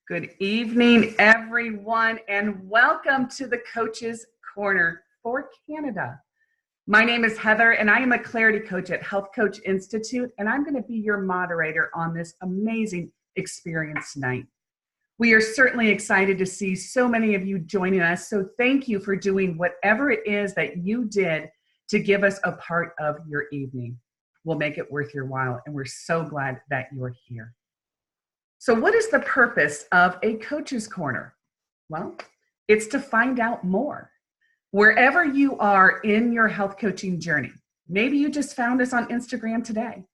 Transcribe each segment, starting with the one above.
Good evening, everyone, and welcome to the Coach's Corner for Canada. My name is Heather, and I am a clarity coach at Health Coach Institute, and I'm going to be your moderator on this amazing experience tonight. We are certainly excited to see so many of you joining us, so thank you for doing whatever it is that you did to give us a part of your evening. We'll make it worth your while, and we're so glad that you're here. So what is the purpose of a Coach's Corner? Well, it's to find out more. Wherever you are in your health coaching journey, maybe you just found us on Instagram today.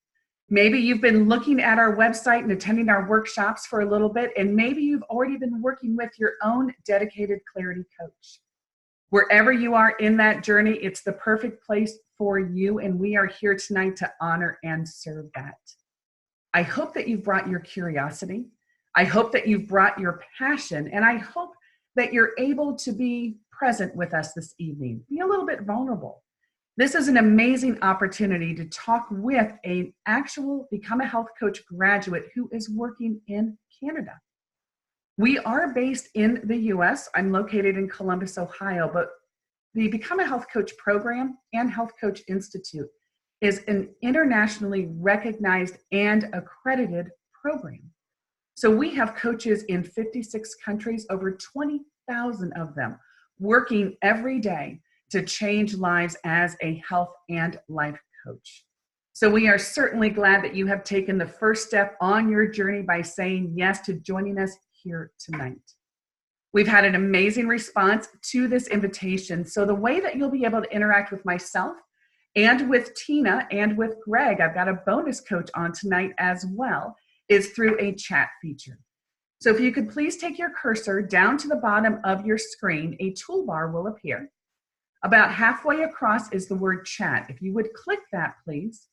Maybe you've been looking at our website and attending our workshops for a little bit, and maybe you've already been working with your own dedicated clarity coach. Wherever you are in that journey, it's the perfect place for you, and we are here tonight to honor and serve that. I hope that you've brought your curiosity. I hope that you've brought your passion, and I hope that you're able to be present with us this evening. Be a little bit vulnerable. This is an amazing opportunity to talk with an actual Become a Health Coach graduate who is working in Canada. We are based in the US. I'm located in Columbus, Ohio, but the Become a Health Coach program and Health Coach Institute is an internationally recognized and accredited program. So we have coaches in 56 countries, over 20,000 of them, working every day to change lives as a health and life coach. So we are certainly glad that you have taken the first step on your journey by saying yes to joining us here tonight. We've had an amazing response to this invitation. So the way that you'll be able to interact with myself and with Tina and with Greg, I've got a bonus coach on tonight as well, is through a chat feature. So if you could please take your cursor down to the bottom of your screen, a toolbar will appear. About halfway across is the word chat. If you would click that, please.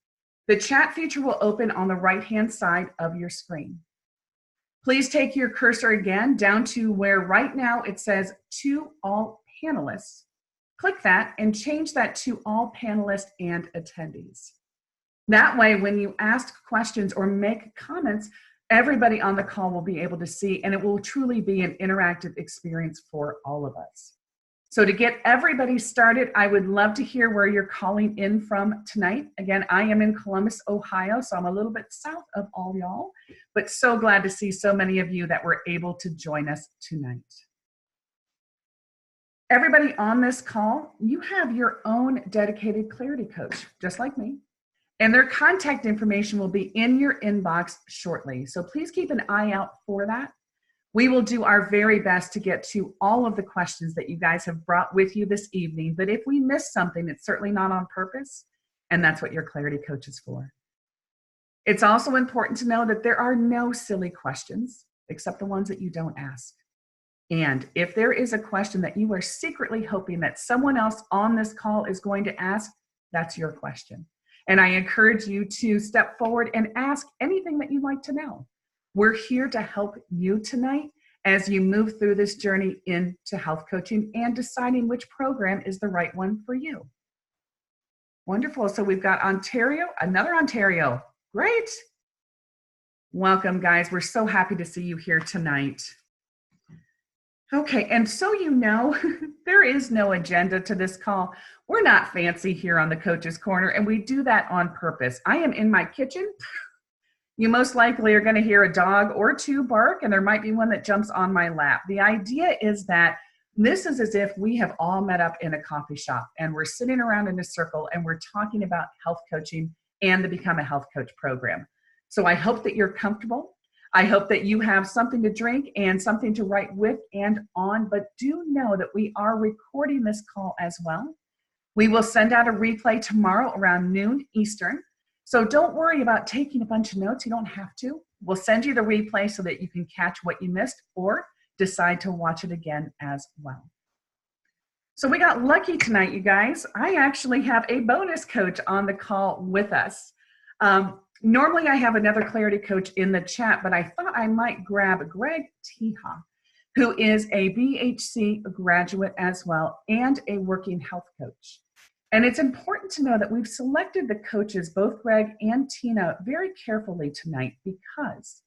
The chat feature will open on the right-hand side of your screen. Please take your cursor again down to where right now it says to all panelists. Click that and change that to all panelists and attendees. That way, when you ask questions or make comments, everybody on the call will be able to see, and it will truly be an interactive experience for all of us. So to get everybody started, I would love to hear where you're calling in from tonight. Again, I am in Columbus, Ohio, so I'm a little bit south of all y'all, but so glad to see so many of you that were able to join us tonight. Everybody on this call, you have your own dedicated clarity coach, just like me, and their contact information will be in your inbox shortly. So please keep an eye out for that. We will do our very best to get to all of the questions that you guys have brought with you this evening, but if we miss something, it's certainly not on purpose, and that's what your clarity coach is for. It's also important to know that there are no silly questions, except the ones that you don't ask. And if there is a question that you are secretly hoping that someone else on this call is going to ask, that's your question. And I encourage you to step forward and ask anything that you'd like to know. We're here to help you tonight as you move through this journey into health coaching and deciding which program is the right one for you. Wonderful. So we've got Ontario, another Ontario. Great. Welcome, guys. We're so happy to see you here tonight. Okay, and so you know, there is no agenda to this call. We're not fancy here on the Coach's Corner, and we do that on purpose. I am in my kitchen. You most likely are going to hear a dog or two bark, and there might be one that jumps on my lap. The idea is that this is as if we have all met up in a coffee shop, and we're sitting around in a circle, and we're talking about health coaching and the Become a Health Coach program. So I hope that you're comfortable. I hope that you have something to drink and something to write with and on, but do know that we are recording this call as well. We will send out a replay tomorrow around noon Eastern. So don't worry about taking a bunch of notes. You don't have to. We'll send you the replay so that you can catch what you missed or decide to watch it again as well. So we got lucky tonight, you guys. I actually have a bonus coach on the call with us. Normally I have another clarity coach in the chat, but I thought I might grab Greg Teha, who is a BHC graduate as well and a working health coach. And it's important to know that we've selected the coaches, both Greg and Tina, very carefully tonight because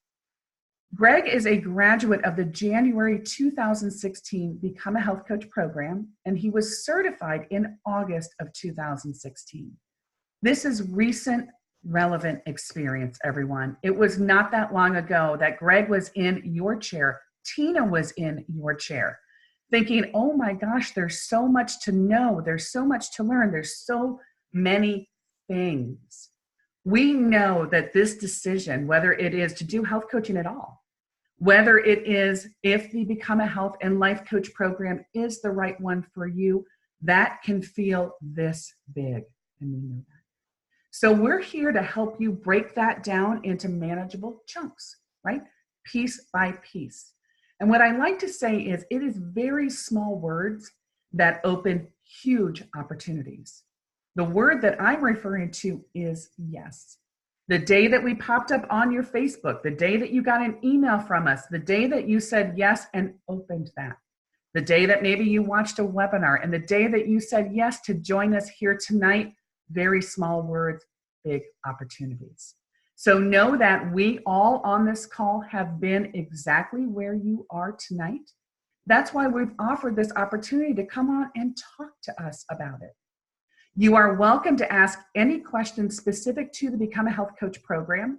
Greg is a graduate of the January 2016 Become a Health Coach program, and he was certified in August of 2016. This is recent, relevant experience, everyone. It was not that long ago that Greg was in your chair, Tina was in your chair, thinking, oh my gosh, there's so much to know, there's so much to learn, there's so many things. We know that this decision, whether it is to do health coaching at all, whether it is if the Become a Health and Life Coach program is the right one for you, that can feel this big, and we know that. So we're here to help you break that down into manageable chunks, right? Piece by piece. And what I like to say is it is very small words that open huge opportunities. The word that I'm referring to is yes. The day that we popped up on your Facebook, the day that you got an email from us, the day that you said yes and opened that, the day that maybe you watched a webinar, and the day that you said yes to join us here tonight, very small words, big opportunities. So know that we all on this call have been exactly where you are tonight. That's why we've offered this opportunity to come on and talk to us about it. You are welcome to ask any questions specific to the Become a Health Coach program.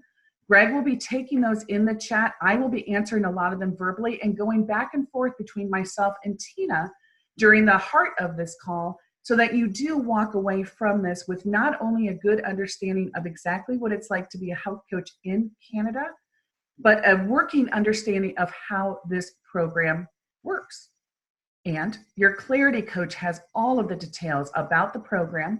Greg will be taking those in the chat. I will be answering a lot of them verbally and going back and forth between myself and Tina during the heart of this call, so that you do walk away from this with not only a good understanding of exactly what it's like to be a health coach in Canada, but a working understanding of how this program works. And your Clarity Coach has all of the details about the program,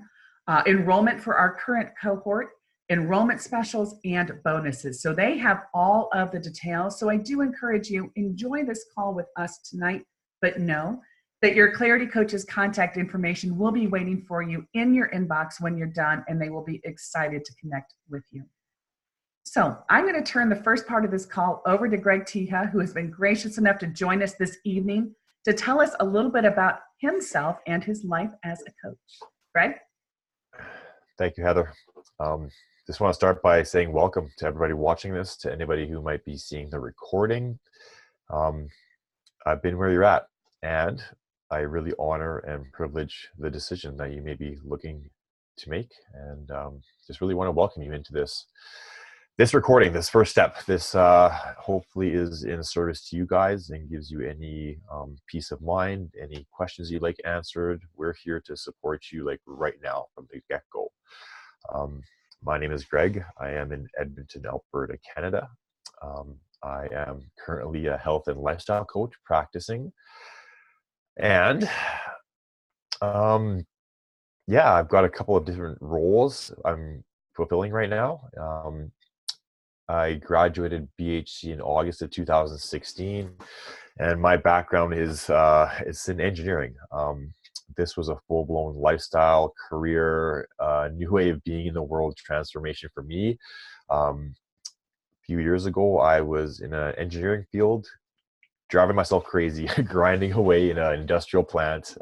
enrollment for our current cohort, enrollment specials, and bonuses. So they have all of the details. So I do encourage you, enjoy this call with us tonight, but know that your Clarity Coach's contact information will be waiting for you in your inbox when you're done, and they will be excited to connect with you. So I'm going to turn the first part of this call over to Greg Teha, who has been gracious enough to join us this evening to tell us a little bit about himself and his life as a coach. Greg? Thank you, Heather. Just want to start by saying welcome to everybody watching this, to anybody who might be seeing the recording. I've been where you're at, and I really honor and privilege the decision that you may be looking to make, and just really want to welcome you into this recording, this first step. This hopefully is in service to you guys and gives you any peace of mind, any questions you'd like answered. We're here to support you like right now from the get-go. My name is Greg. I am in Edmonton, Alberta, Canada. I am currently a health and lifestyle coach practicing. And yeah, I've got a couple of different roles I'm fulfilling right now. I graduated BHC in August of 2016, and my background is in engineering. This was a full-blown lifestyle career, new way of being in the world transformation for me. A few years ago, I was in an engineering field, driving myself crazy, grinding away in an industrial plant.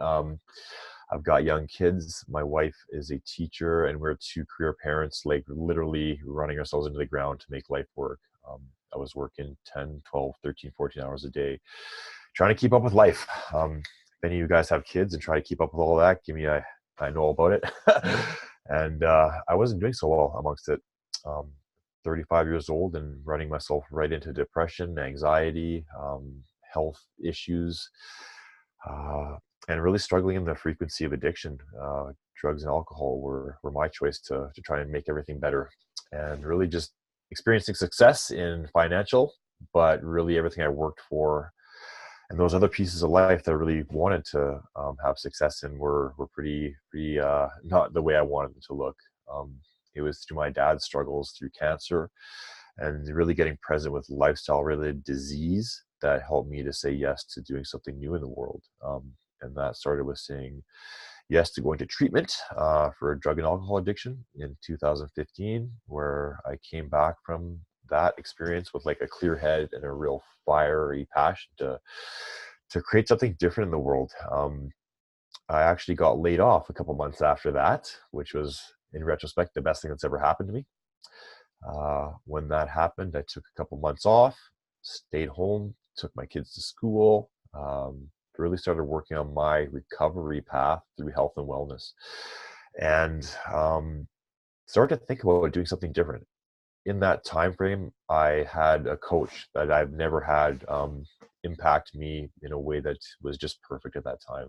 I've got young kids. My wife is a teacher, and we're two career parents, like literally running ourselves into the ground to make life work. I was working 10, 12, 13, 14 hours a day, trying to keep up with life. If any of you guys have kids and try to keep up with all that, give me I know all about it. And I wasn't doing so well amongst it. 35 years old and running myself right into depression, anxiety, health issues, and really struggling in the frequency of addiction. Drugs and alcohol were my choice to try and make everything better, and really just experiencing success in financial, but really everything I worked for and those other pieces of life that I really wanted to have success in were pretty not the way I wanted them to look. It was through my dad's struggles through cancer and really getting present with lifestyle related disease that helped me to say yes to doing something new in the world. And that started with saying yes to going to treatment for drug and alcohol addiction in 2015, where I came back from that experience with like a clear head and a real fiery passion to create something different in the world. I actually got laid off a couple months after that, which was, in retrospect, the best thing that's ever happened to me. When that happened, I took a couple months off, stayed home, took my kids to school, really started working on my recovery path through health and wellness, and started to think about doing something different. In that time frame, I had a coach that I've never had impact me in a way that was just perfect at that time.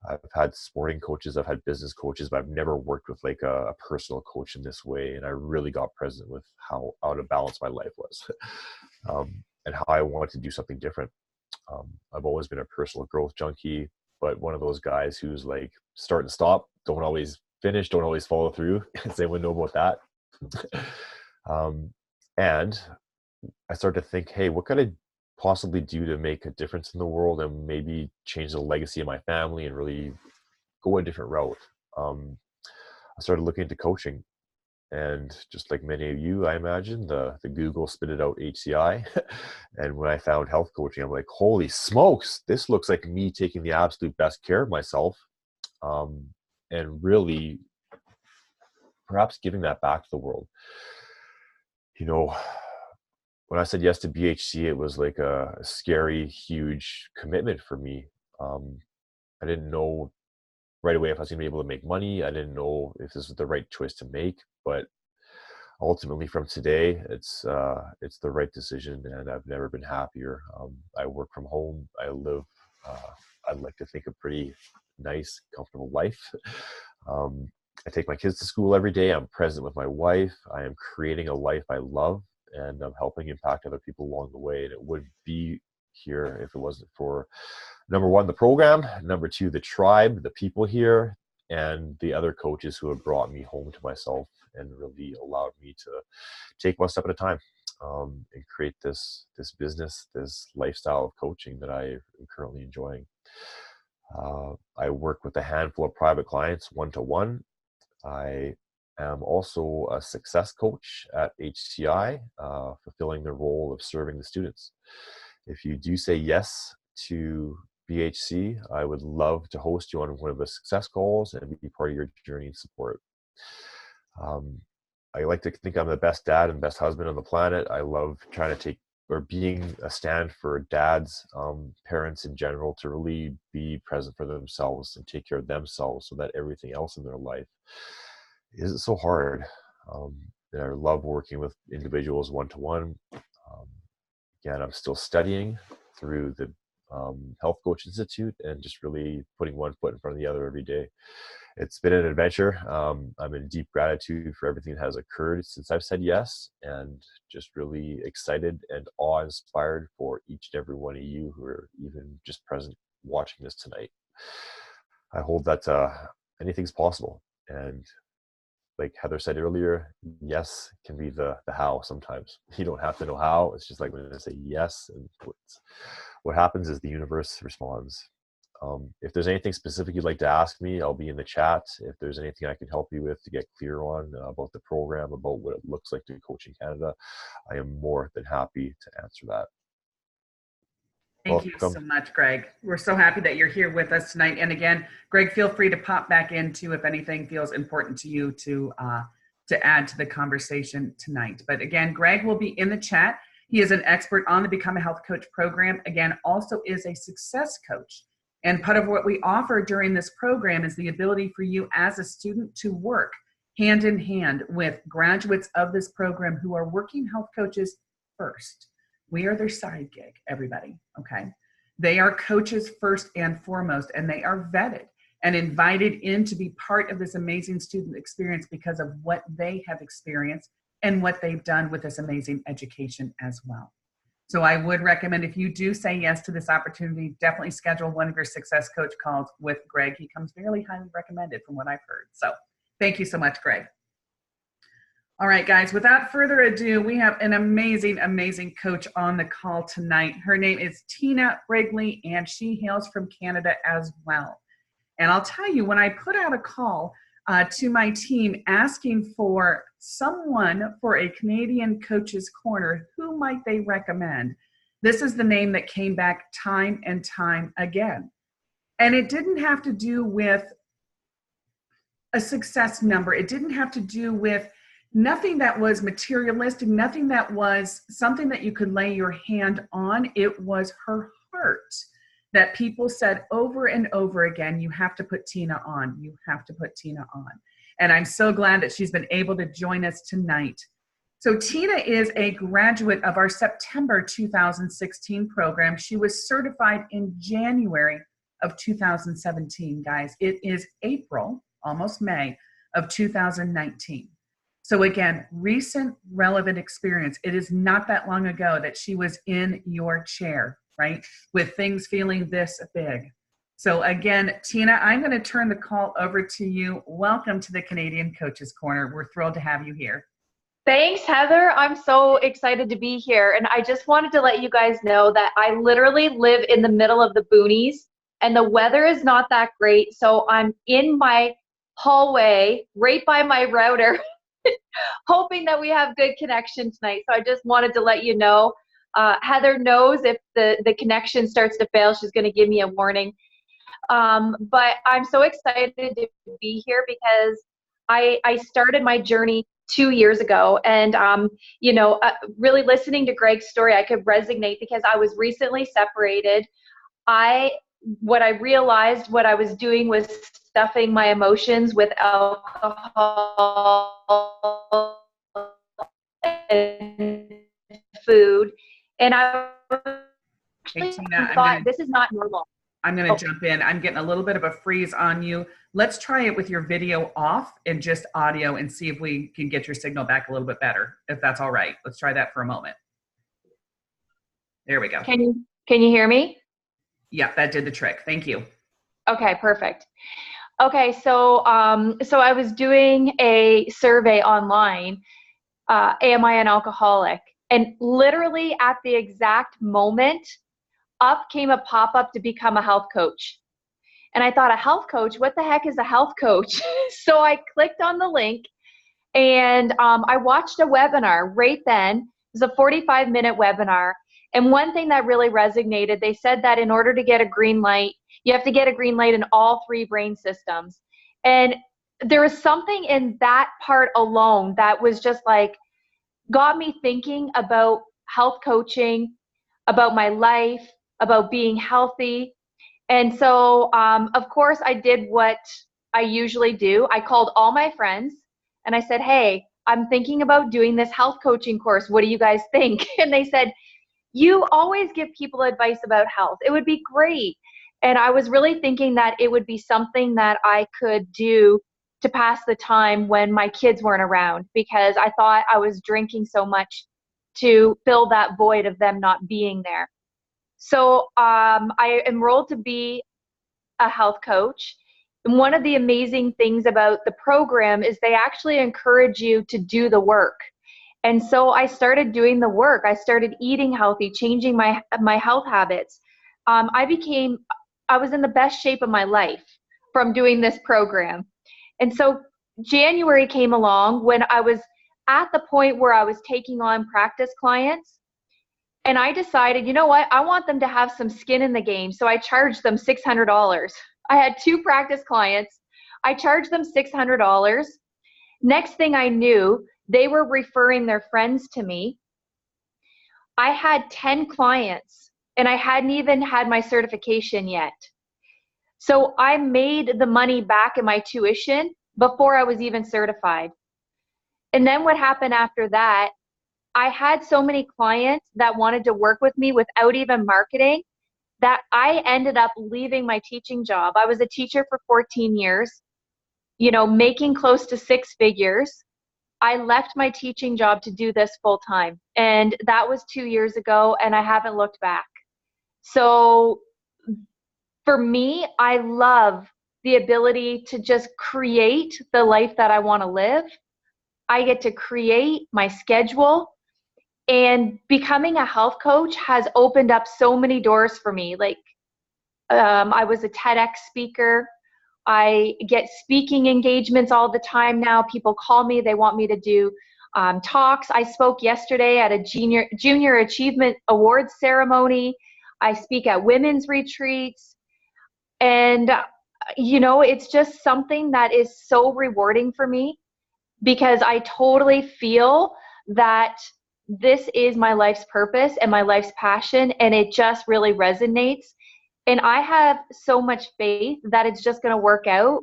I've had sporting coaches, I've had business coaches, but I've never worked with like a personal coach in this way. And I really got present with how out of balance my life was, and how I wanted to do something different. I've always been a personal growth junkie, but one of those guys who's like start and stop, don't always finish, don't always follow through. Does anyone know about that? And I started to think, hey, what could I possibly do to make a difference in the world and maybe change the legacy of my family and really go a different route? I started looking into coaching, and just like many of you, I imagine the Google spit it out HCI. And when I found health coaching, I'm like, holy smokes, this looks like me taking the absolute best care of myself, and really perhaps giving that back to the world. You know, when I said yes to BHC, it was like a scary, huge commitment for me. I didn't know right away if I was going to be able to make money. I didn't know if this was the right choice to make, but ultimately, from today, it's the right decision, and I've never been happier. I work from home. I live. I'd like to think a pretty nice, comfortable life. I take my kids to school every day. I'm present with my wife. I am creating a life I love, and I'm helping impact other people along the way. And it wouldn't be here if it wasn't for, number one, the program, number two, the tribe, the people here, and the other coaches who have brought me home to myself and really allowed me to take one step at a time, and create this business, this lifestyle of coaching that I am currently enjoying. I work with a handful of private clients one-to-one. I am also a success coach at HCI, fulfilling the role of serving the students. If you do say yes to BHC, I would love to host you on one of the success calls and be part of your journey and support. I like to think I'm the best dad and best husband on the planet. I love trying to take or being a stand for dads, parents in general, to really be present for themselves and take care of themselves so that everything else in their life isn't so hard. And I love working with individuals one-to-one. Again, I'm still studying through the Health Coach Institute and just really putting one foot in front of the other every day. It's been an adventure. I'm in deep gratitude for everything that has occurred since I've said yes, and just really excited and awe-inspired for each and every one of you who are even just present watching this tonight. I hold that anything's possible. And like Heather said earlier, yes can be the how sometimes. You don't have to know how. It's just like when I say yes, and what happens is the universe responds. If there's anything specific you'd like to ask me, I'll be in the chat. If there's anything I can help you with to get clear on about the program, about what it looks like to coach in Canada, I am more than happy to answer that. Thank you so much, Greg. We're so happy that you're here with us tonight. And again, Greg, feel free to pop back in too if anything feels important to you to add to the conversation tonight. But again, Greg will be in the chat. He is an expert on the Become a Health Coach program. Again, also is a success coach. And part of what we offer during this program is the ability for you as a student to work hand in hand with graduates of this program who are working health coaches first. We are their side gig, everybody, okay? They are coaches first and foremost, and they are vetted and invited in to be part of this amazing student experience because of what they have experienced and what they've done with this amazing education as well. So I would recommend, if you do say yes to this opportunity, definitely schedule one of your success coach calls with Greg. He comes very highly recommended from what I've heard. So thank you so much, Greg. All right, guys, without further ado, we have an amazing, amazing coach on the call tonight. Her name is Tina Brigley, and she hails from Canada as well. And I'll tell you, when I put out a call to my team asking for someone for a Canadian Coach's Corner, who might they recommend? This is the name that came back time and time again. And it didn't have to do with a success number. It didn't have to do with nothing that was materialistic, nothing that was something that you could lay your hand on. It was her heart that people said over and over again, you have to put Tina on. You have to put Tina on. And I'm so glad that she's been able to join us tonight. So Tina is a graduate of our September 2016 program. She was certified in January of 2017, guys. It is April, almost May, of 2019. So again, recent relevant experience. It is not that long ago that she was in your chair, right? With things feeling this big. So again, Tina, I'm going to turn the call over to you. Welcome to the Canadian Coaches Corner. We're thrilled to have you here. Thanks, Heather. I'm so excited to be here. And I just wanted to let you guys know that I literally live in the middle of the boonies and the weather is not that great. So I'm in my hallway right by my router, hoping that we have good connection tonight. So I just wanted to let you know. Heather knows if the connection starts to fail, she's going to give me a warning. But I'm so excited to be here because I started my journey 2 years ago, and really listening to Greg's story, I could resonate because I was recently separated. What I realized what I was doing was stuffing my emotions with alcohol and food, and I thought this is not normal. I'm going to jump in. I'm getting a little bit of a freeze on you. Let's try it with your video off and just audio and see if we can get your signal back a little bit better, if that's all right. Let's try that for a moment. There we go. Can you hear me? Yeah, that did the trick. Thank you. Okay, perfect. Okay, so I was doing a survey online, am I an alcoholic? And literally at the exact moment, up came a pop-up to become a health coach. And I thought, a health coach? What the heck is a health coach? So I clicked on the link and I watched a webinar right then. It was a 45-minute webinar. And one thing that really resonated, they said that in order to get a green light, you have to get a green light in all 3 brain systems. And there was something in that part alone that was just like, got me thinking about health coaching, about my life, about being healthy. And so, of course, I did what I usually do. I called all my friends and I said, hey, I'm thinking about doing this health coaching course. What do you guys think? And they said, you always give people advice about health. It would be great. And I was really thinking that it would be something that I could do to pass the time when my kids weren't around, because I thought I was drinking so much to fill that void of them not being there. So I enrolled to be a health coach. And one of the amazing things about the program is they actually encourage you to do the work. And so I started doing the work. I started eating healthy, changing my health habits. I was in the best shape of my life from doing this program. And so January came along when I was at the point where I was taking on practice clients. And I decided, you know what, I want them to have some skin in the game. So I charged them $600. I had 2 practice clients. I charged them $600. Next thing I knew, they were referring their friends to me. I had 10 clients and I hadn't even had my certification yet. So I made the money back in my tuition before I was even certified. And then what happened after that, I had so many clients that wanted to work with me without even marketing that I ended up leaving my teaching job. I was a teacher for 14 years, making close to 6 figures. I left my teaching job to do this full time. And that was 2 years ago, and I haven't looked back. So for me, I love the ability to just create the life that I want to live. I get to create my schedule. And becoming a health coach has opened up so many doors for me. Like, I was a TEDx speaker. I get speaking engagements all the time now. People call me. They want me to do talks. I spoke yesterday at a Junior Achievement Awards ceremony. I speak at women's retreats. And, it's just something that is so rewarding for me because I totally feel that this is my life's purpose and my life's passion, and it just really resonates. And I have so much faith that it's just going to work out,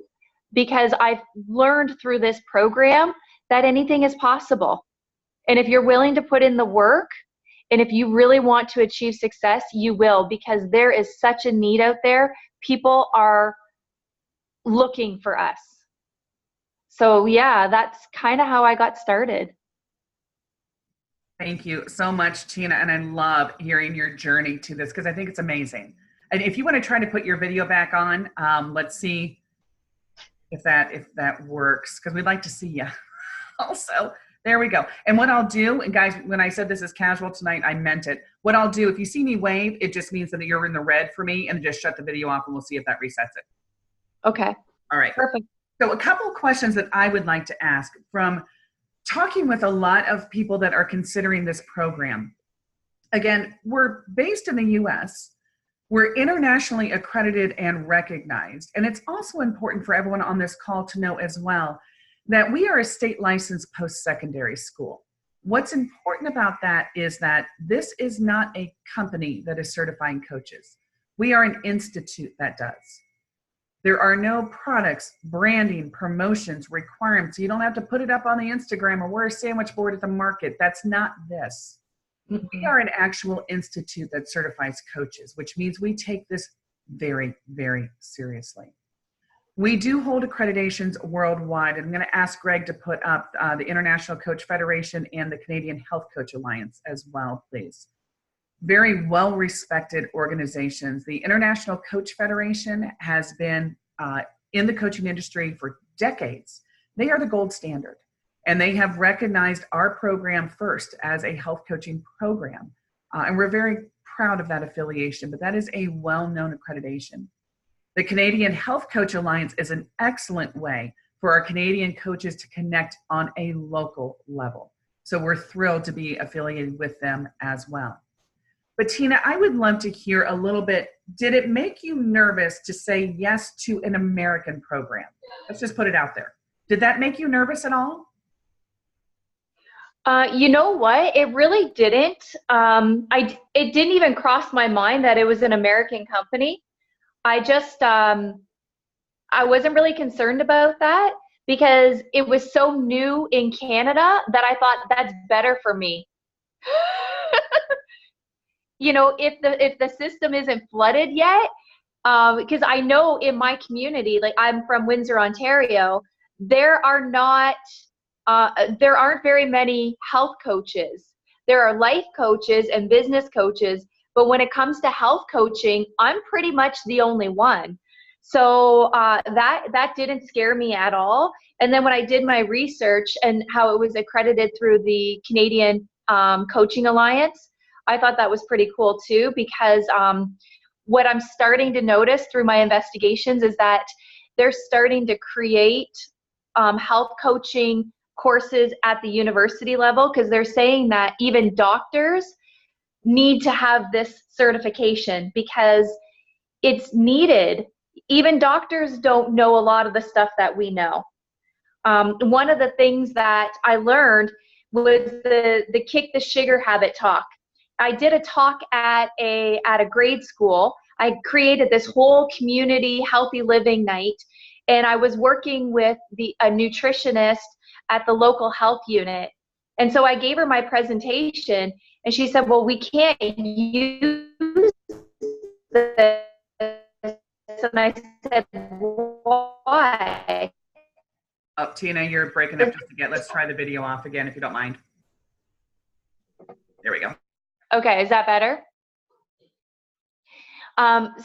because I've learned through this program that anything is possible. And if you're willing to put in the work, and if you really want to achieve success, you will, because there is such a need out there. People are looking for us. So yeah, that's kind of how I got started. Thank you so much, Tina. And I love hearing your journey to this, because I think it's amazing. And if you want to try to put your video back on, let's see if that works, because we'd like to see you also. There we go. And what I'll do, and guys, when I said this is casual tonight, I meant it. What I'll do, if you see me wave, it just means that you're in the red for me, and just shut the video off and we'll see if that resets it. Okay. All right. Perfect. So a couple of questions that I would like to ask from talking with a lot of people that are considering this program. Again, we're based in the US. We're internationally accredited and recognized. And it's also important for everyone on this call to know as well that we are a state licensed post-secondary school. What's important about that is that this is not a company that is certifying coaches. We are an institute that does. There are no products, branding, promotions, requirements. You don't have to put it up on the Instagram or wear a sandwich board at the market. That's not this. We are an actual institute that certifies coaches, which means we take this very, very seriously. We do hold accreditations worldwide, and I'm going to ask Greg to put up the International Coach Federation and the Canadian Health Coach Alliance as well, please. Very well-respected organizations. The International Coach Federation has been in the coaching industry for decades. They are the gold standard, and they have recognized our program first as a health coaching program. And we're very proud of that affiliation, but that is a well-known accreditation. The Canadian Health Coach Alliance is an excellent way for our Canadian coaches to connect on a local level. So we're thrilled to be affiliated with them as well. But Tina, I would love to hear a little bit, did it make you nervous to say yes to an American program? Let's just put it out there. Did that make you nervous at all? You know what? It really didn't. It didn't even cross my mind that it was an American company. I just, I wasn't really concerned about that, because it was so new in Canada that I thought that's better for me. You know, if the system isn't flooded yet, because I know in my community, like I'm from Windsor, Ontario, there aren't very many health coaches. There are life coaches and business coaches, but when it comes to health coaching, I'm pretty much the only one. So that didn't scare me at all. And then when I did my research and how it was accredited through the Canadian Coaching Alliance, I thought that was pretty cool too, because what I'm starting to notice through my investigations is that they're starting to create health coaching courses at the university level, because they're saying that even doctors need to have this certification because it's needed. Even doctors don't know a lot of the stuff that we know. One of the things that I learned was the kick the sugar habit talk. I did a talk at a grade school. I created this whole community healthy living night, and I was working with a nutritionist at the local health unit. And so I gave her my presentation, and she said, well, we can't use this. And I said, why? Oh, Tina, you're breaking up just again. Let's try the video off again, if you don't mind. There we go. Okay, is that better?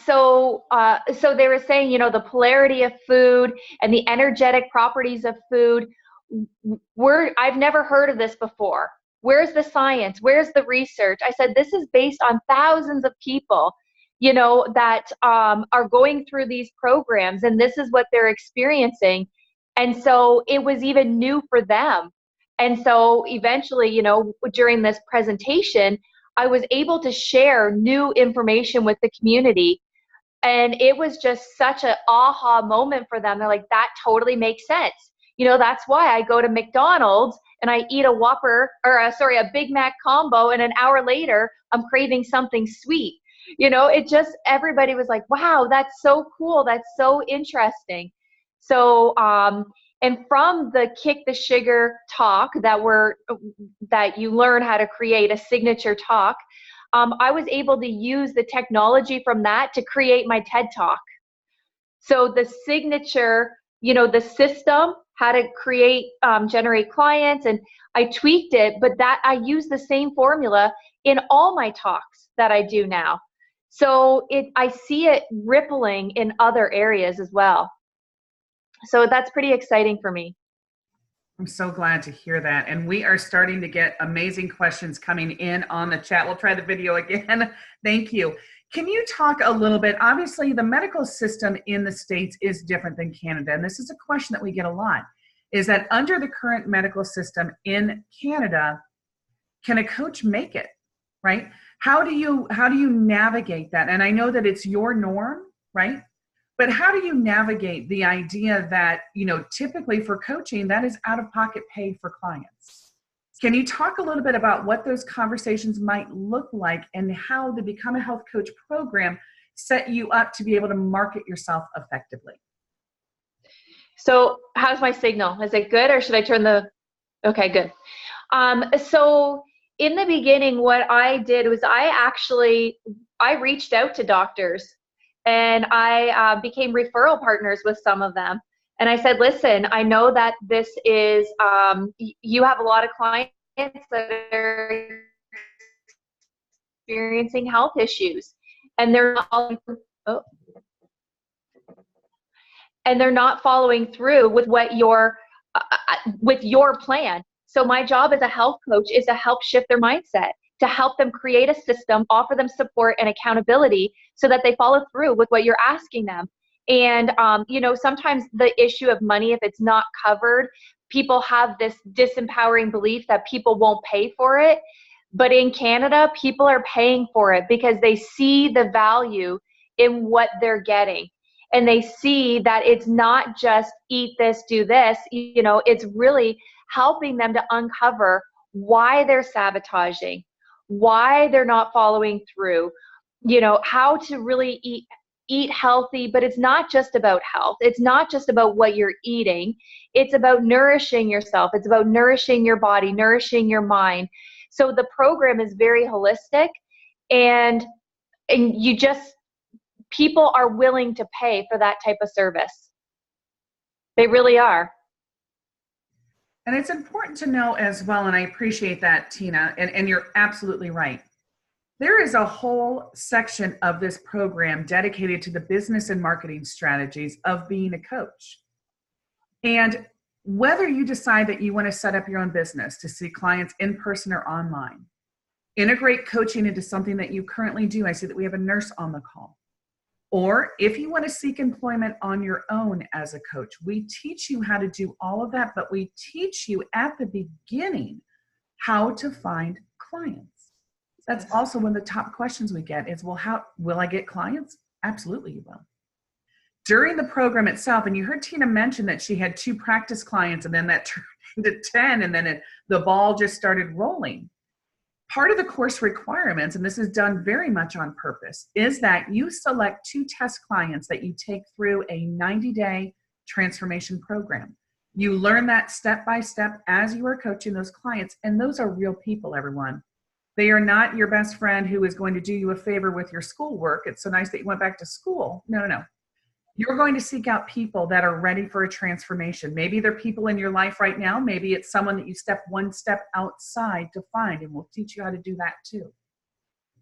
So they were saying, you know, the polarity of food and the energetic properties of food. I've never heard of this before. Where's the science? Where's the research? I said, this is based on thousands of people, you know, that are going through these programs, and this is what they're experiencing. And so it was even new for them. And so eventually, you know, during this presentation, I was able to share new information with the community. And it was just such an aha moment for them. They're like, that totally makes sense. That's why I go to McDonald's and I eat a Whopper, or a Big Mac combo, and an hour later I'm craving something sweet. Everybody was like, wow, that's so cool. That's so interesting. So, and from the Kick the Sugar talk that you learn how to create a signature talk, I was able to use the technology from that to create my TED Talk. So the signature, the system, how to generate clients, and I tweaked it, but that I use the same formula in all my talks that I do now. So I see it rippling in other areas as well. So that's pretty exciting for me. I'm so glad to hear that. And we are starting to get amazing questions coming in on the chat. We'll try the video again. Thank you. Can you talk a little bit? Obviously, the medical system in the States is different than Canada. And this is a question that we get a lot, is that under the current medical system in Canada, can a coach make it, right? How do you navigate that? And I know that it's your norm, right? But how do you navigate the idea that, typically for coaching, that is out-of-pocket pay for clients? Can you talk a little bit about what those conversations might look like and how the Become a Health Coach program set you up to be able to market yourself effectively? So how's my signal? Is it good, or should I okay, good. So in the beginning, what I did was I reached out to doctors, and I became referral partners with some of them. And I said, listen, I know that this is, you have a lot of clients that are experiencing health issues, and they're not following through with with your plan. So my job as a health coach is to help shift their mindset, to help them create a system, offer them support and accountability so that they follow through with what you're asking them. And, sometimes the issue of money, if it's not covered, people have this disempowering belief that people won't pay for it. But in Canada, people are paying for it because they see the value in what they're getting. And they see that it's not just eat this, do this, it's really helping them to uncover why they're sabotaging, why they're not following through, how to really eat healthy. But it's not just about health. It's not just about what you're eating. It's about nourishing yourself. It's about nourishing your body, nourishing your mind. So the program is very holistic, and people are willing to pay for that type of service. They really are. And it's important to know as well, and I appreciate that, Tina, and you're absolutely right. There is a whole section of this program dedicated to the business and marketing strategies of being a coach. And whether you decide that you want to set up your own business to see clients in person or online, integrate coaching into something that you currently do. I see that we have a nurse on the call. Or if you want to seek employment on your own as a coach, we teach you how to do all of that, but we teach you at the beginning how to find clients. That's also one of the top questions we get is, well, how will I get clients? Absolutely, you will. During the program itself, and you heard Tina mention that she had 2 practice clients, and then that turned into 10, and then the ball just started rolling. Part of the course requirements, and this is done very much on purpose, is that you select 2 test clients that you take through a 90-day transformation program. You learn that step by step as you are coaching those clients, and those are real people, everyone. They are not your best friend who is going to do you a favor with your schoolwork. It's so nice that you went back to school. No. You're going to seek out people that are ready for a transformation. Maybe they're people in your life right now. Maybe it's someone that you step one step outside to find, and we'll teach you how to do that too.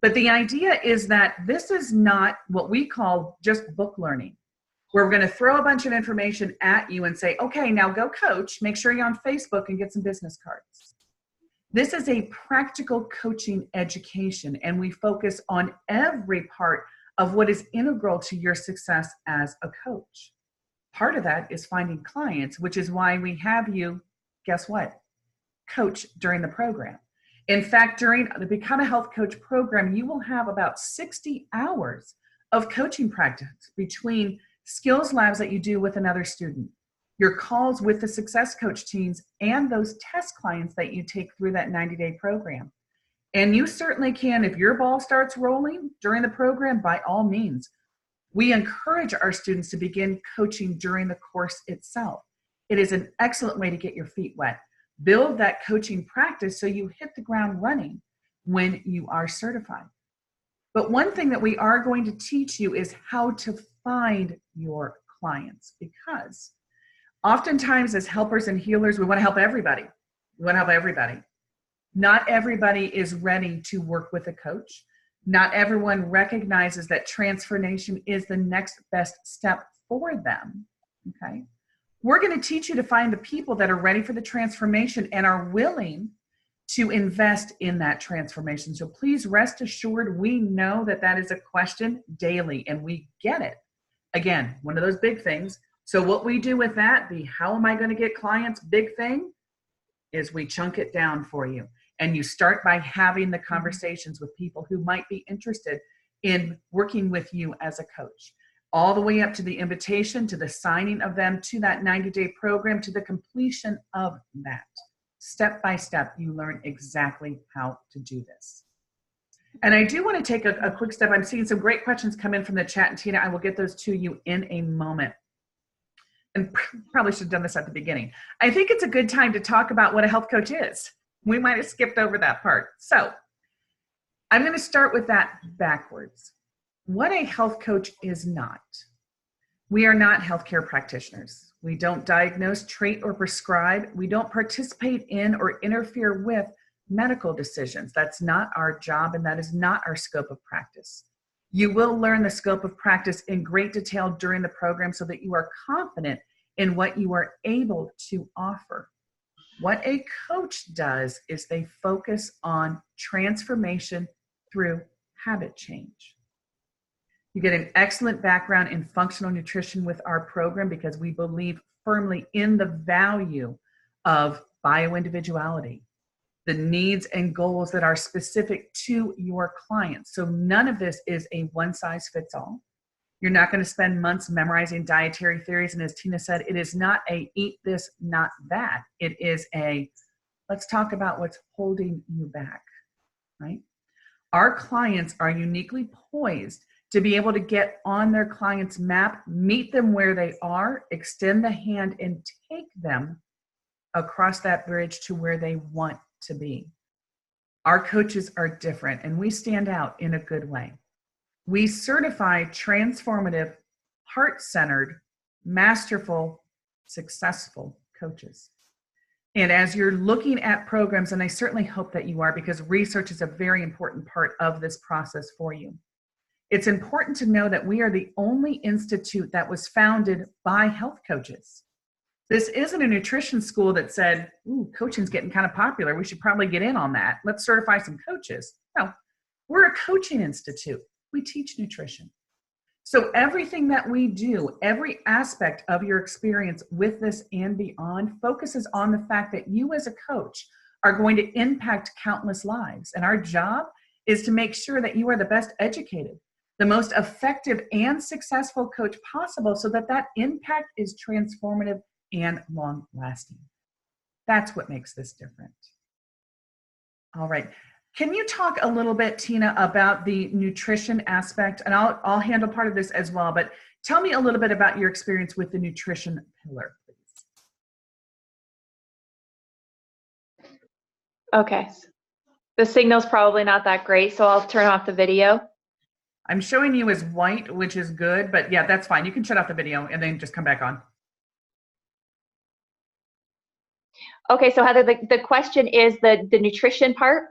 But the idea is that this is not what we call just book learning, where we're going to throw a bunch of information at you and say, okay, now go coach. Make sure you're on Facebook and get some business cards. This is a practical coaching education, and we focus on every part of what is integral to your success as a coach. Part of that is finding clients, which is why we have you, guess what? Coach during the program. In fact, during the Become a Health Coach program, you will have about 60 hours of coaching practice between skills labs that you do with another student, your calls with the Success Coach teams, and those test clients that you take through that 90-day program. And you certainly can, if your ball starts rolling during the program, by all means. We encourage our students to begin coaching during the course itself. It is an excellent way to get your feet wet. Build that coaching practice so you hit the ground running when you are certified. But one thing that we are going to teach you is how to find your clients, because oftentimes as helpers and healers, we want to help everybody. We want to help everybody. Not everybody is ready to work with a coach. Not everyone recognizes that transformation is the next best step for them, okay? We're going to teach you to find the people that are ready for the transformation and are willing to invest in that transformation. So please rest assured, we know that that is a question daily, and we get it. Again, one of those big things. So what we do with that, the how am I going to get clients big thing, is we chunk it down for you. And you start by having the conversations with people who might be interested in working with you as a coach, all the way up to the invitation, to the signing of them to that 90-day program, to the completion of that. Step by step, you learn exactly how to do this. And I do want to take a quick step. I'm seeing some great questions come in from the chat, and Tina, I will get those to you in a moment. And probably should have done this at the beginning. I think it's a good time to talk about what a health coach is. We might have skipped over that part. So I'm going to start with that backwards. What a health coach is not. We are not healthcare practitioners. We don't diagnose, treat, or prescribe. We don't participate in or interfere with medical decisions. That's not our job, and that is not our scope of practice. You will learn the scope of practice in great detail during the program so that you are confident in what you are able to offer. What a coach does is they focus on transformation through habit change. You get an excellent background in functional nutrition with our program because we believe firmly in the value of bioindividuality, the needs and goals that are specific to your clients. So none of this is a one-size-fits-all. You're not going to spend months memorizing dietary theories. And as Tina said, it is not a eat this, not that. It is a let's talk about what's holding you back, right? Our clients are uniquely poised to be able to get on their client's map, meet them where they are, extend the hand, and take them across that bridge to where they want to be. Our coaches are different, and we stand out in a good way. We certify transformative, heart-centered, masterful, successful coaches. And as you're looking at programs, and I certainly hope that you are, because research is a very important part of this process for you. It's important to know that we are the only institute that was founded by health coaches. This isn't a nutrition school that said, ooh, coaching's getting kind of popular. We should probably get in on that. Let's certify some coaches. No, we're a coaching institute. We teach nutrition. So everything that we do, every aspect of your experience with this and beyond focuses on the fact that you as a coach are going to impact countless lives. And our job is to make sure that you are the best educated, the most effective and successful coach possible so that that impact is transformative and long-lasting. That's what makes this different. All right. Can you talk a little bit, Tina, about the nutrition aspect? And I'll handle part of this as well, but tell me a little bit about your experience with the nutrition pillar, please. Okay. The signal's probably not that great, so I'll turn off the video. I'm showing you as white, which is good, but yeah, that's fine. You can shut off the video and then just come back on. Okay, so Heather, the question is the nutrition part?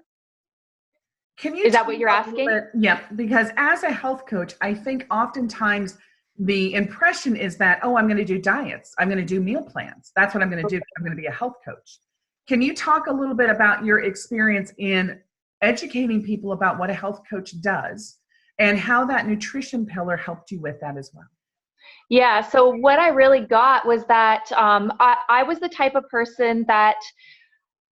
Is that what you're asking? Yeah, because as a health coach, I think oftentimes the impression is that, oh, I'm going to do diets. I'm going to do meal plans. That's what I'm going to do. I'm going to be a health coach. Can you talk a little bit about your experience in educating people about what a health coach does and how that nutrition pillar helped you with that as well? Yeah, so what I really got was that I was the type of person that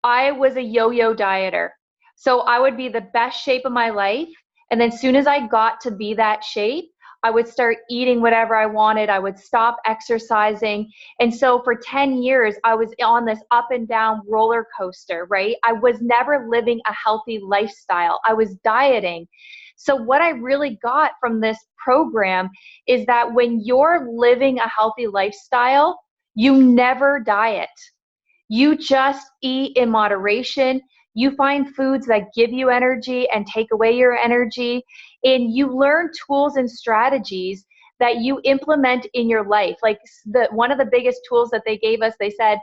I was a yo-yo dieter. So I would be the best shape of my life. And then as soon as I got to be that shape, I would start eating whatever I wanted. I would stop exercising. And so for 10 years, I was on this up and down roller coaster, right? I was never living a healthy lifestyle. I was dieting. So what I really got from this program is that when you're living a healthy lifestyle, you never diet. You just eat in moderation. You find foods that give you energy and take away your energy. And you learn tools and strategies that you implement in your life. Like one of the biggest tools that they gave us, they said,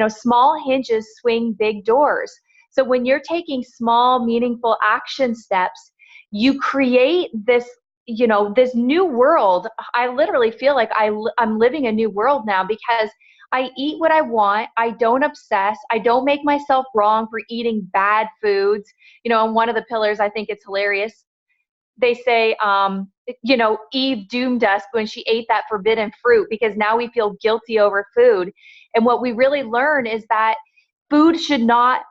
small hinges swing big doors. So when you're taking small, meaningful action steps, you create this, this new world. I literally feel like I'm living a new world now because I eat what I want. I don't obsess. I don't make myself wrong for eating bad foods. And one of the pillars, I think it's hilarious. They say, Eve doomed us when she ate that forbidden fruit because now we feel guilty over food. And what we really learn is that food should not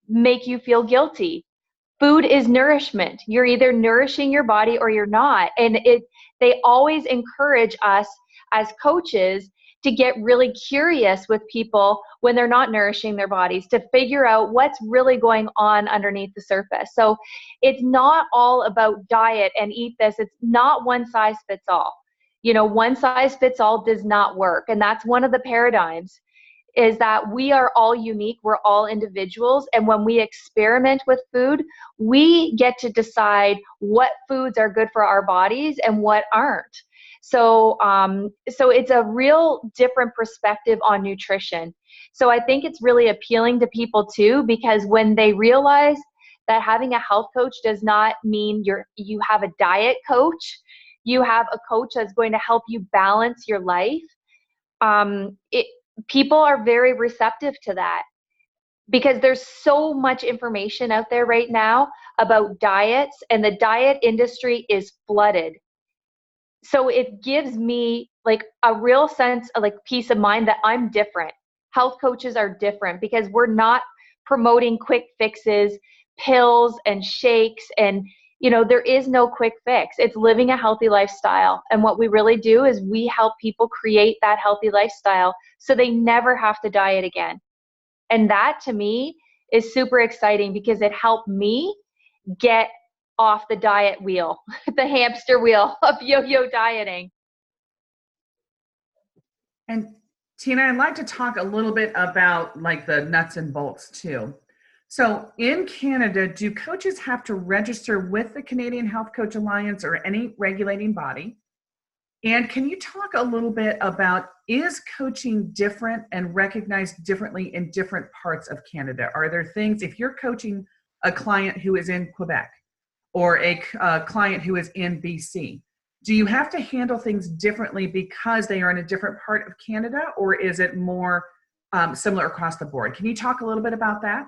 make you feel guilty. Food is nourishment. You're either nourishing your body or you're not. And they always encourage us as coaches to get really curious with people when they're not nourishing their bodies, to figure out what's really going on underneath the surface. So it's not all about diet and eat this. It's not one size fits all. One size fits all does not work. And that's one of the paradigms, is that we are all unique. We're all individuals. And when we experiment with food, we get to decide what foods are good for our bodies and what aren't. So it's a real different perspective on nutrition. So I think it's really appealing to people too, because when they realize that having a health coach does not mean you have a diet coach, you have a coach that's going to help you balance your life. People are very receptive to that because there's so much information out there right now about diets, and the diet industry is flooded. So it gives me like a real sense of like peace of mind that I'm different. Health coaches are different because we're not promoting quick fixes, pills and shakes, and there is no quick fix. It's living a healthy lifestyle. And what we really do is we help people create that healthy lifestyle so they never have to diet again. And that to me is super exciting because it helped me get off the diet wheel, the hamster wheel of yo-yo dieting. And Tina, I'd like to talk a little bit about like the nuts and bolts too. So in Canada, do coaches have to register with the Canadian Health Coach Alliance or any regulating body? And can you talk a little bit about, is coaching different and recognized differently in different parts of Canada? Are there things, if you're coaching a client who is in Quebec or a client who is in BC, do you have to handle things differently because they are in a different part of Canada, or is it more similar across the board? Can you talk a little bit about that?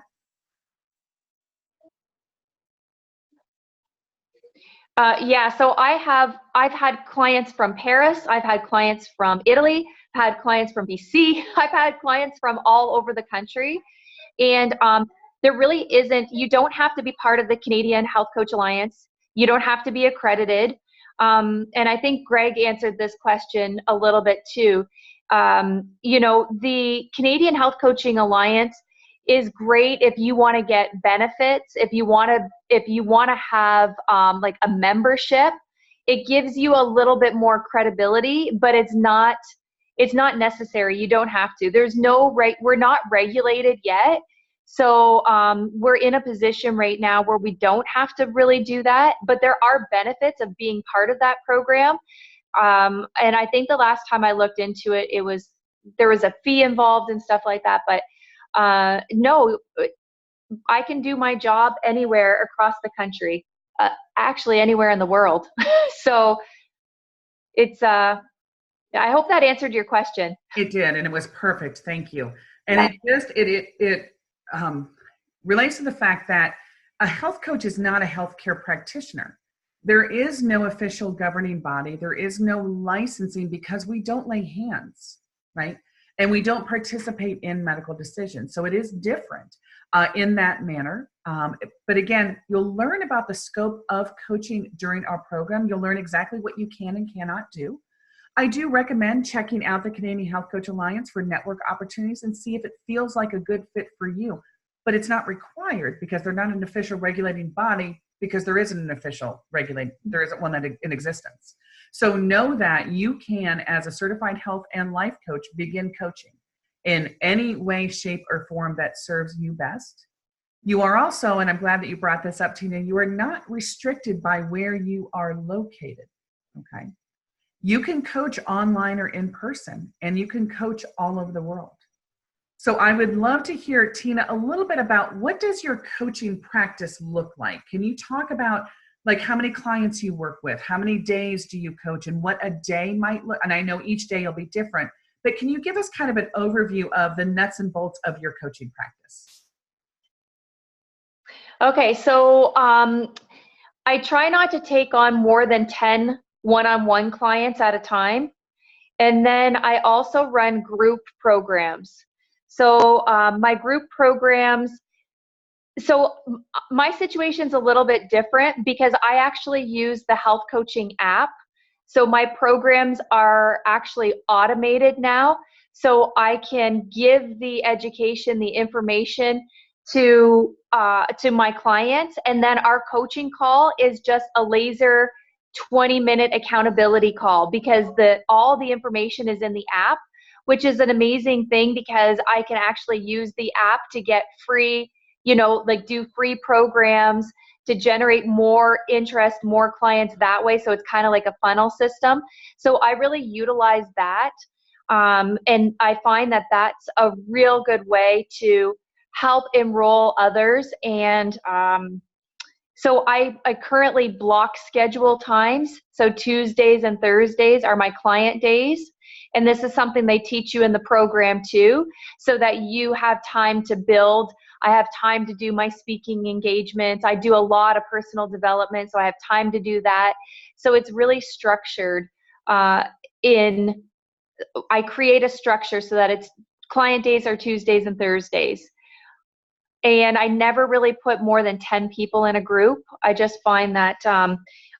So I've had clients from Paris, I've had clients from Italy, I've had clients from BC, I've had clients from all over the country. And there really isn't, you don't have to be part of the Canadian Health Coach Alliance. You don't have to be accredited. And I think Greg answered this question a little bit too. The Canadian Health Coaching Alliance is great if you want to get benefits, if you want to have like a membership. It gives you a little bit more credibility, but it's not necessary. You don't have to. We're not regulated yet. So we're in a position right now where we don't have to really do that, but there are benefits of being part of that program. And I think the last time I looked into it, there was a fee involved and stuff like that. But no, I can do my job anywhere across the country, actually anywhere in the world. So it's, I hope that answered your question. It did, and it was perfect. Thank you. And it relates to the fact that a health coach is not a healthcare practitioner. There is no official governing body. There is no licensing because we don't lay hands, right? And we don't participate in medical decisions. So it is different. in that manner. But again, you'll learn about the scope of coaching during our program. You'll learn exactly what you can and cannot do. I do recommend checking out the Canadian Health Coach Alliance for network opportunities and see if it feels like a good fit for you. But it's not required because they're not an official regulating body, because there isn't an official regulating, there isn't one that in existence. So know that you can, as a certified health and life coach, begin coaching in any way, shape, or form that serves you best. You are also, and I'm glad that you brought this up, Tina, you are not restricted by where you are located, okay? You can coach online or in person, and you can coach all over the world. So I would love to hear, Tina, a little bit about what does your coaching practice look like? Can you talk about like how many clients you work with, how many days do you coach, and what a day might look, and I know each day will be different, but can you give us kind of an overview of the nuts and bolts of your coaching practice? Okay, so I try not to take on more than 10 one-on-one clients at a time. And then I also run group programs. So my group programs, so my situation's a little bit different because I actually use the health coaching app. So my programs are actually automated now. So I can give the education, the information to my clients, and then our coaching call is just a laser 20-minute accountability call because all the information is in the app, which is an amazing thing because I can actually use the app to get free, like do free programs to generate more interest, more clients that way. So it's kind of like a funnel system. So I really utilize that. And I find that that's a real good way to help enroll others. And so I currently block schedule times. So Tuesdays and Thursdays are my client days. And this is something they teach you in the program too, so that you have time to build. I have time to do my speaking engagements. I do a lot of personal development, so I have time to do that. So it's really structured I create a structure so that it's client days are Tuesdays and Thursdays. And I never really put more than 10 people in a group. I just find that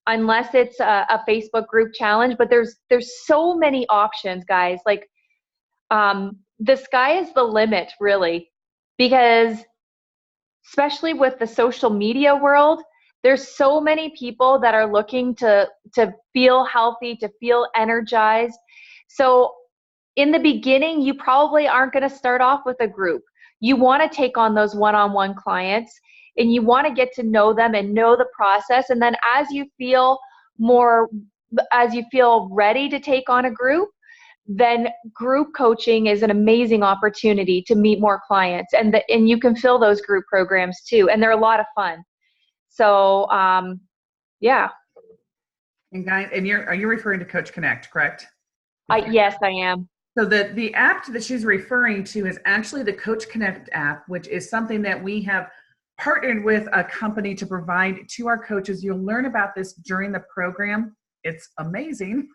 unless it's a Facebook group challenge, but there's so many options, guys. Like the sky is the limit, really, because especially with the social media world, there's so many people that are looking to feel healthy, to feel energized. So in the beginning, you probably aren't going to start off with a group. You want to take on those one-on-one clients and you want to get to know them and know the process. And then as you feel ready to take on a group, then group coaching is an amazing opportunity to meet more clients. And you can fill those group programs too. And they're a lot of fun. So, yeah. And guys, are you referring to Coach Connect, correct? Yes, I am. So the app that she's referring to is actually the Coach Connect app, which is something that we have partnered with a company to provide to our coaches. You'll learn about this during the program. It's amazing.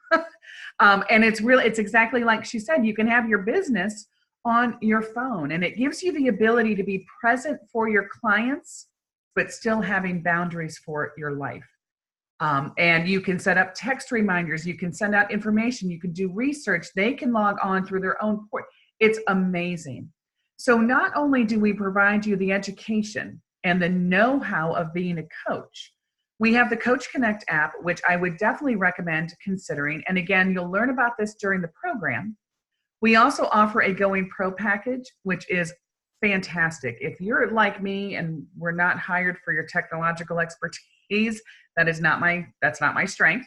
And it's exactly like she said, you can have your business on your phone, and it gives you the ability to be present for your clients, but still having boundaries for your life. And you can set up text reminders. You can send out information. You can do research. They can log on through their own port. It's amazing. So not only do we provide you the education and the know-how of being a coach, we have the Coach Connect app, which I would definitely recommend considering. And again, you'll learn about this during the program. We also offer a Going Pro package, which is fantastic. If you're like me and we're not hired for your technological expertise, that's not my strength.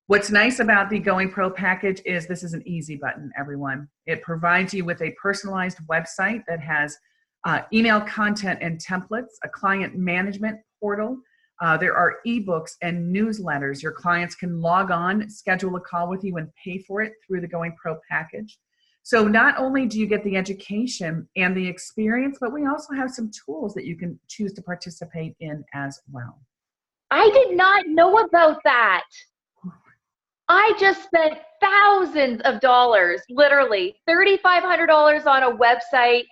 What's nice about the Going Pro package is this is an easy button, everyone. It provides you with a personalized website that has email content and templates, a client management portal. There are ebooks and newsletters. Your clients can log on, schedule a call with you, and pay for it through the Going Pro package. So not only do you get the education and the experience, but we also have some tools that you can choose to participate in as well. I did not know about that. I just spent thousands of dollars, literally $3,500 on a website,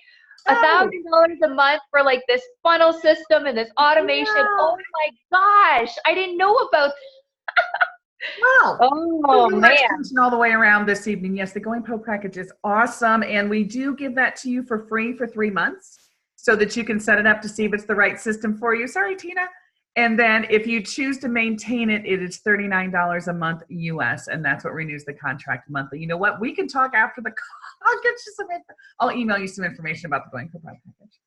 Oh, $1,000 a month for like this funnel system and this automation. yeah. Oh my gosh. I didn't know about. Wow. Oh So man. education all the way around this evening. Yes, the Going Pro package is awesome. And we do give that to you for free for 3 months so that you can set it up to see if it's the right system for you. Sorry, Tina. And then if you choose to maintain it, it is $39 a month US. And that's what renews the contract monthly. You know what? We can talk after the call. I'll get you some I'll email you some information about the Going Pro package.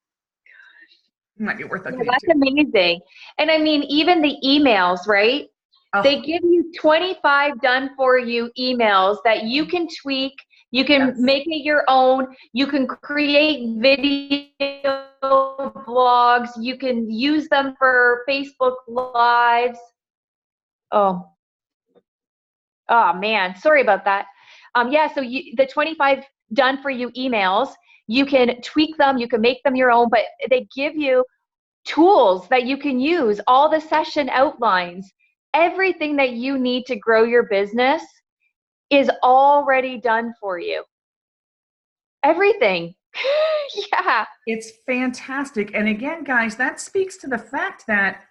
It might be worth looking into. That's amazing. And I mean, even the emails, right? Oh. They give you 25 done for you emails that you can tweak. You can make it your own. You can create video blogs. You can use them for Facebook Lives. Oh man, sorry about that. Yeah, so the 25 done for you emails, you can tweak them. You can make them your own, but they give you tools that you can use, all the session outlines. Everything that you need to grow your business is already done for you. Everything. Yeah. It's fantastic. And again, guys, that speaks to the fact that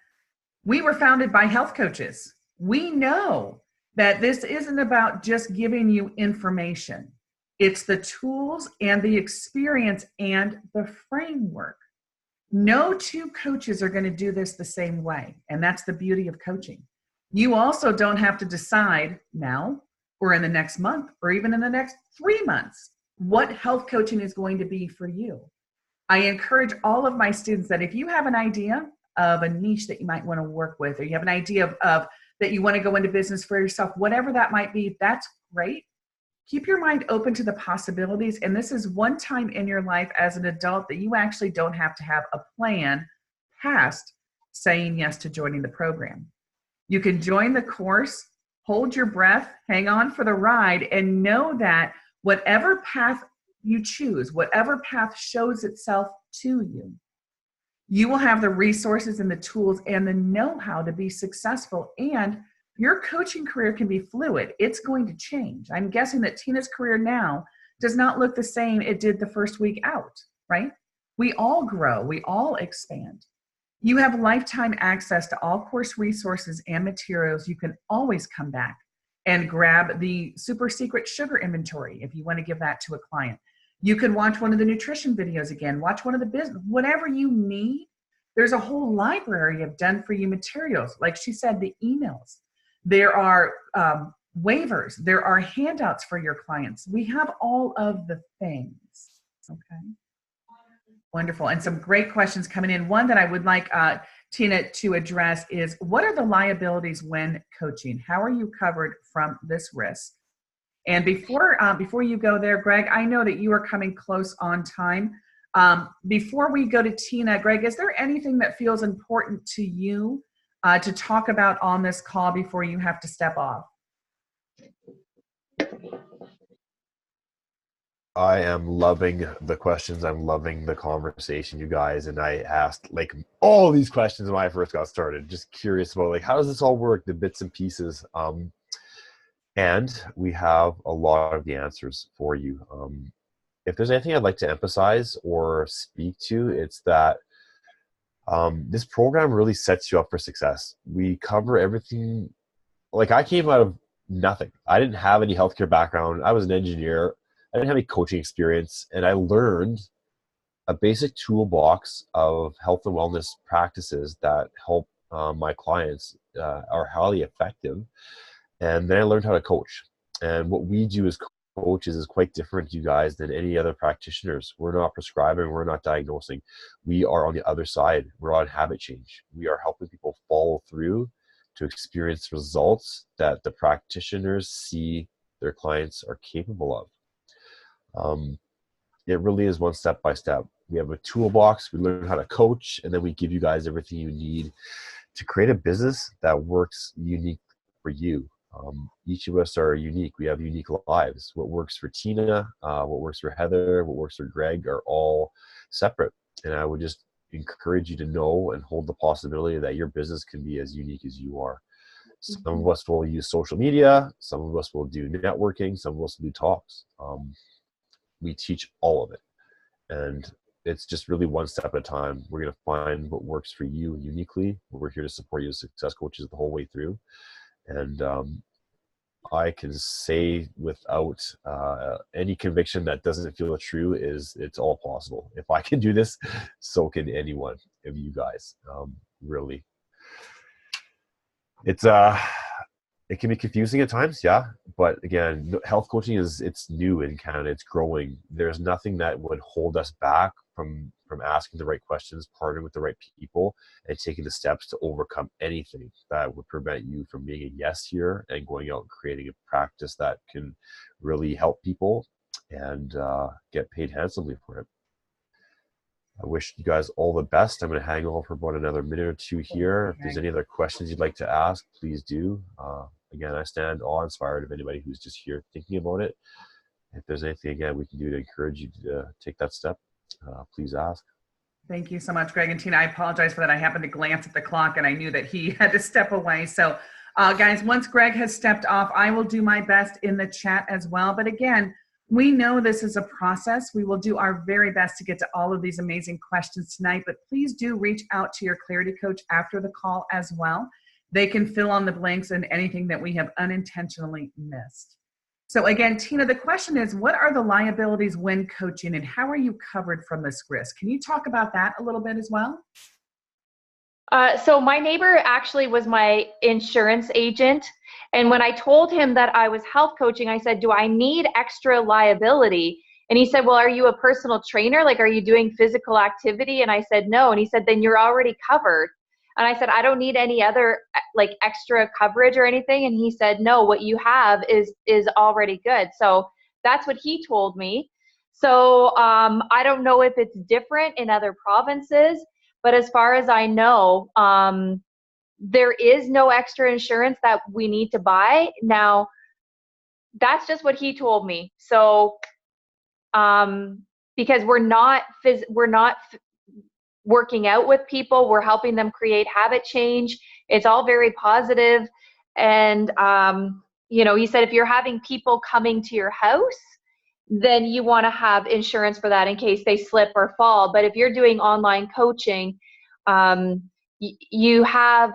we were founded by health coaches. We know that this isn't about just giving you information. It's the tools and the experience and the framework. No two coaches are going to do this the same way. And that's the beauty of coaching. You also don't have to decide now or in the next month or even in the next 3 months what health coaching is going to be for you. I encourage all of my students that if you have an idea of a niche that you might want to work with, or you have an idea of that you want to go into business for yourself, whatever that might be, that's great. Keep your mind open to the possibilities. And this is one time in your life as an adult that you actually don't have to have a plan past saying yes to joining the program. You can join the course, hold your breath, hang on for the ride, and know that whatever path you choose, whatever path shows itself to you, you will have the resources and the tools and the know-how to be successful. And your coaching career can be fluid. It's going to change. I'm guessing that Tina's career now does not look the same it did the first week out, right? We all grow. We all expand. You have lifetime access to all course resources and materials. You can always come back and grab the super secret sugar inventory if you want to give that to a client. You can watch one of the nutrition videos again, watch one of the business, whatever you need. There's a whole library of done for you materials. Like she said, the emails. There are waivers. There are handouts for your clients. We have all of the things. Okay. Wonderful. And some great questions coming in. One that I would like Tina to address is, what are the liabilities when coaching? How are you covered from this risk? And before you go there, Greg, I know that you are coming close on time. Before we go to Tina, Greg, is there anything that feels important to you to talk about on this call before you have to step off? I am loving the questions. I'm loving the conversation, you guys. And I asked like all these questions when I first got started. Just curious about like, how does this all work? The bits and pieces. And we have a lot of the answers for you. If there's anything I'd like to emphasize or speak to, it's that this program really sets you up for success. We cover everything. Like, I came out of nothing. I didn't have any healthcare background. I was an engineer. I didn't have any coaching experience. And I learned a basic toolbox of health and wellness practices that help my clients are highly effective. And then I learned how to coach. And what we do as coaches is quite different, you guys, than any other practitioners. We're not prescribing. We're not diagnosing. We are on the other side. We're on habit change. We are helping people follow through to experience results that the practitioners see their clients are capable of. It really is one step by step. We have a toolbox. We learn how to coach, and then we give you guys everything you need to create a business that works unique for you. Each of us are unique. We have unique lives. What works for Tina, what works for Heather, what works for Greg are all separate. And I would just encourage you to know and hold the possibility that your business can be as unique as you are. Some of us will use social media. Some of us will do networking. Some of us will do talks. We teach all of it. And it's just really one step at a time. We're going to find what works for you uniquely. We're here to support you as success coaches the whole way through. And I can say without any conviction that doesn't feel true is it's all possible. If I can do this, so can anyone of you guys. Really, it can be confusing at times, yeah. But again, health coaching it's new in Canada. It's growing. There's nothing that would hold us back from asking the right questions, partnering with the right people, and taking the steps to overcome anything that would prevent you from being a yes here and going out and creating a practice that can really help people and get paid handsomely for it. I wish you guys all the best. I'm going to hang on for about another minute or two here. If there's any other questions you'd like to ask, please do. Again, I stand awe-inspired of anybody who's just here thinking about it. If there's anything, again, we can do to encourage you to take that step, please ask. Thank you so much, Greg and Tina. I apologize for that. I happened to glance at the clock and I knew that he had to step away. So guys, once Greg has stepped off, I will do my best in the chat as well. But again, we know this is a process. We will do our very best to get to all of these amazing questions tonight, but please do reach out to your Clarity Coach after the call as well. They can fill on the blanks and anything that we have unintentionally missed. So again, Tina, the question is, what are the liabilities when coaching and how are you covered from this risk? Can you talk about that a little bit as well? So my neighbor actually was my insurance agent. And when I told him that I was health coaching, I said, do I need extra liability? And he said, well, are you a personal trainer? Like, are you doing physical activity? And I said, no. And he said, then you're already covered. And I said, I don't need any other like extra coverage or anything. And he said, no, what you have is already good. So that's what he told me. So I don't know if it's different in other provinces, but as far as I know, there is no extra insurance that we need to buy. Now, that's just what he told me. So because we're not working out with people, we're helping them create habit change. It's all very positive. And, he said, if you're having people coming to your house, then you want to have insurance for that in case they slip or fall. But if you're doing online coaching, you have,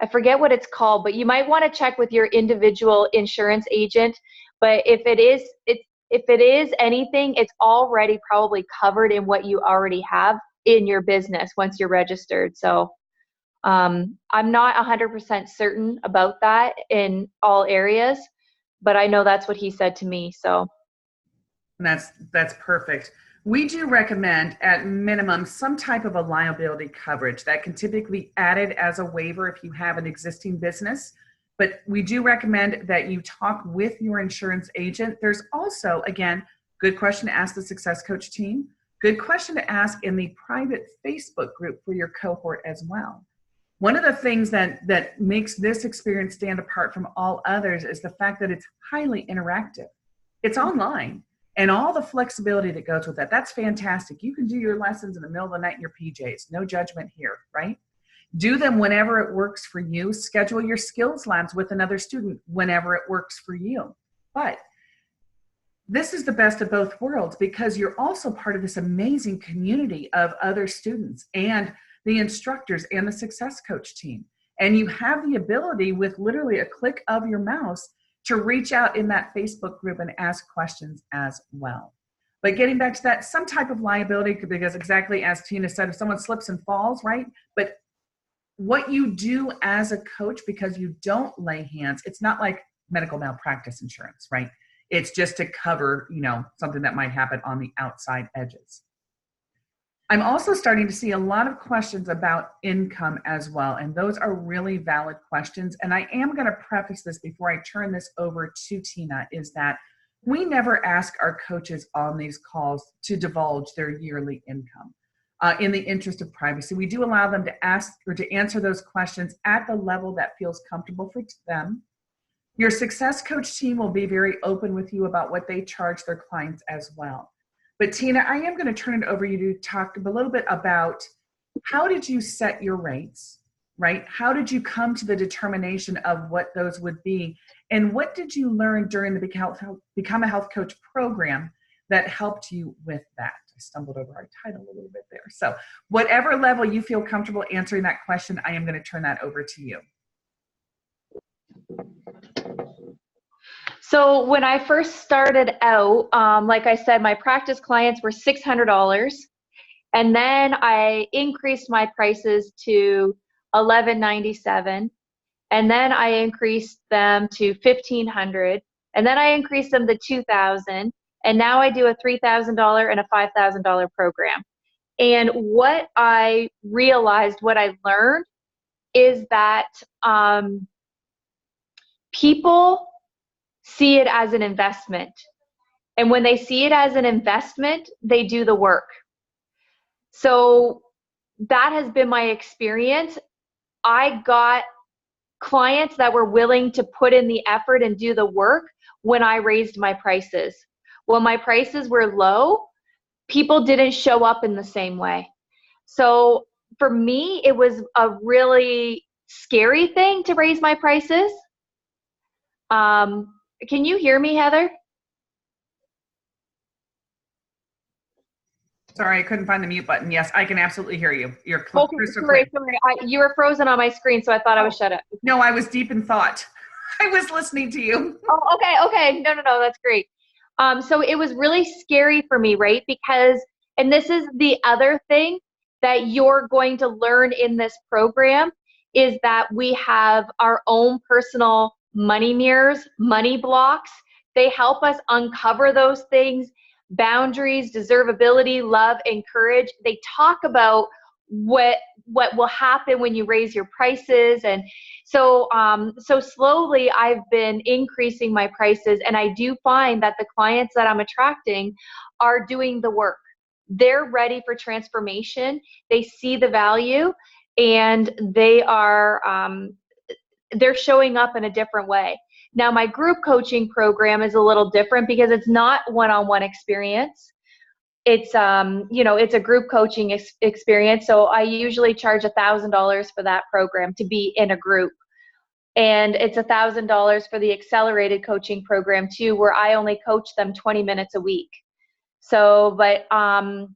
I forget what it's called, but you might want to check with your individual insurance agent. But if it is anything, it's already probably covered in what you already have in your business once you're registered. So I'm not 100% certain about that in all areas, but I know that's what he said to me. So that's perfect. We do recommend at minimum some type of a liability coverage that can typically be added as a waiver if you have an existing business. But we do recommend that you talk with your insurance agent. There's also, again, good question to ask the Success Coach team. Good question to ask in the private Facebook group for your cohort as well. One of the things that makes this experience stand apart from all others is the fact that it's highly interactive. It's online and all the flexibility that goes with that. That's fantastic. You can do your lessons in the middle of the night in your PJs. No judgment here, right? Do them whenever it works for you. Schedule your skills labs with another student whenever it works for you. But this is the best of both worlds because you're also part of this amazing community of other students and the instructors and the Success Coach team. And you have the ability with literally a click of your mouse to reach out in that Facebook group and ask questions as well. But getting back to that, some type of liability, because exactly as Tina said, if someone slips and falls, right? But what you do as a coach, because you don't lay hands, it's not like medical malpractice insurance, right? It's just to cover, something that might happen on the outside edges. I'm also starting to see a lot of questions about income as well, and those are really valid questions. And I am going to preface this before I turn this over to Tina, is that we never ask our coaches on these calls to divulge their yearly income. In the interest of privacy, we do allow them to ask or to answer those questions at the level that feels comfortable for them. Your Success Coach team will be very open with you about what they charge their clients as well. But Tina, I am going to turn it over to you to talk a little bit about how did you set your rates, right? How did you come to the determination of what those would be? And what did you learn during the Become a Health Coach program that helped you with that? stumbled over our title a little bit there. So whatever level you feel comfortable answering that question, I am going to turn that over to you. So when I first started out, like I said, my practice clients were $600. And then I increased my prices to $11.97. And then I increased them to $1,500. And then I increased them to $2,000. And now I do a $3,000 and a $5,000 program. And what I realized, what I learned is that people see it as an investment. And when they see it as an investment, they do the work. So that has been my experience. I got clients that were willing to put in the effort and do the work when I raised my prices. When my prices were low, people didn't show up in the same way. So for me, it was a really scary thing to raise my prices. Can you hear me, Heather? Sorry, I couldn't find the mute button. Yes, I can absolutely hear you. You're crystal sorry. clear. You were frozen on my screen, so I thought I was shut up. No, I was deep in thought. I was listening to you. Oh, okay. No, that's great. So it was really scary for me, right? Because, and this is the other thing that you're going to learn in this program, is that we have our own personal money mirrors, money blocks. They help us uncover those things. Boundaries, deservability, love, and courage. They talk about what will happen when you raise your prices. And so slowly I've been increasing my prices, and I do find that the clients that I'm attracting are doing the work. They're ready for transformation. They see the value, and they're showing up in a different way. Now, my group coaching program is a little different because it's not one-on-one experience. It's, it's a group coaching experience. So I usually charge $1,000 for that program to be in a group. And it's $1,000 for the accelerated coaching program too, where I only coach them 20 minutes a week. So, but I'm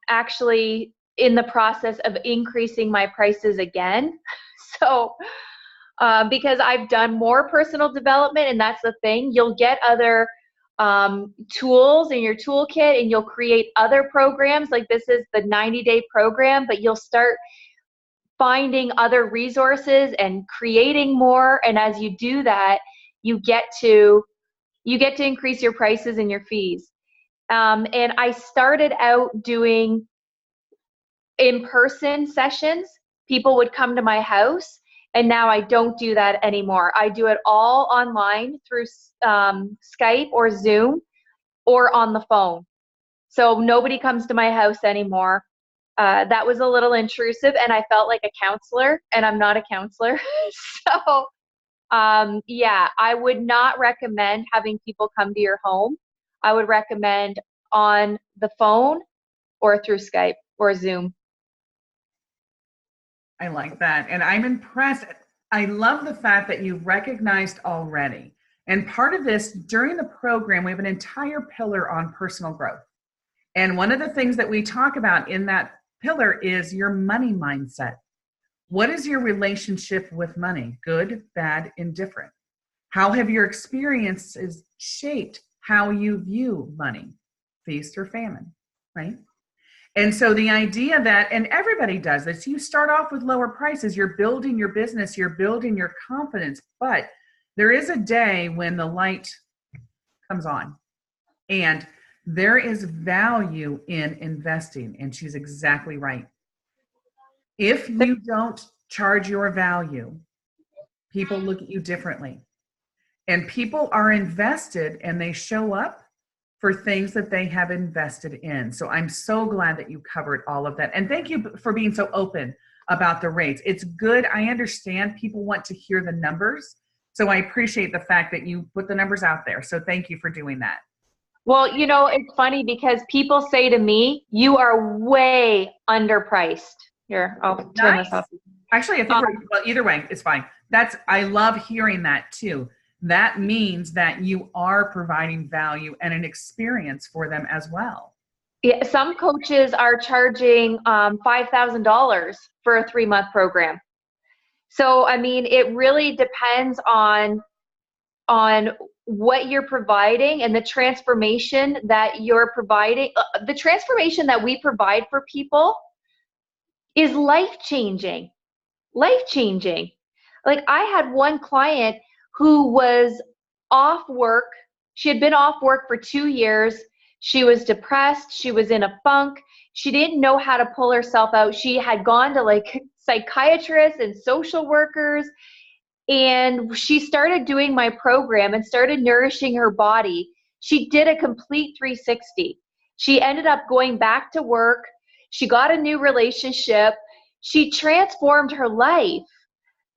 actually in the process of increasing my prices again. So, because I've done more personal development, and that's the thing. You'll get other tools in your toolkit, and you'll create other programs. Like this is the 90-day program, but you'll start finding other resources and creating more. And as you do that, you get to increase your prices and your fees. And I started out doing in-person sessions. People would come to my house. And now I don't do that anymore. I do it all online through Skype or Zoom or on the phone. So nobody comes to my house anymore. That was a little intrusive, and I felt like a counselor, and I'm not a counselor. So yeah, I would not recommend having people come to your home. I would recommend on the phone or through Skype or Zoom. I like that. And I'm impressed. I love the fact that you've recognized already. And part of this, during the program, we have an entire pillar on personal growth. And one of the things that we talk about in that pillar is your money mindset. What is your relationship with money? Good, bad, indifferent? How have your experiences shaped how you view money? Feast or famine, right? And so the idea that, and everybody does this, you start off with lower prices, you're building your business, you're building your confidence, but there is a day when the light comes on, and there is value in investing. And she's exactly right. If you don't charge your value, people look at you differently. And people are invested, and they show up for things that they have invested in. So I'm so glad that you covered all of that. And thank you for being so open about the rates. It's good. I understand people want to hear the numbers. So I appreciate the fact that you put the numbers out there. So thank you for doing that. Well, it's funny because people say to me, you are way underpriced. Here, I'll turn this off. Actually, I think well, either way, it's fine. I love hearing that too. That means that you are providing value and an experience for them as well. Yeah, some coaches are charging $5,000 for a 3-month program. So, I mean, it really depends on what you're providing and the transformation that you're providing. The transformation that we provide for people is life-changing. Life-changing. Like, I had one client who was off work. She had been off work for 2 years. She was depressed. She was in a funk. She didn't know how to pull herself out. She had gone to like psychiatrists and social workers, and she started doing my program and started nourishing her body. She did a complete 360. She ended up going back to work. She got a new relationship. She transformed her life.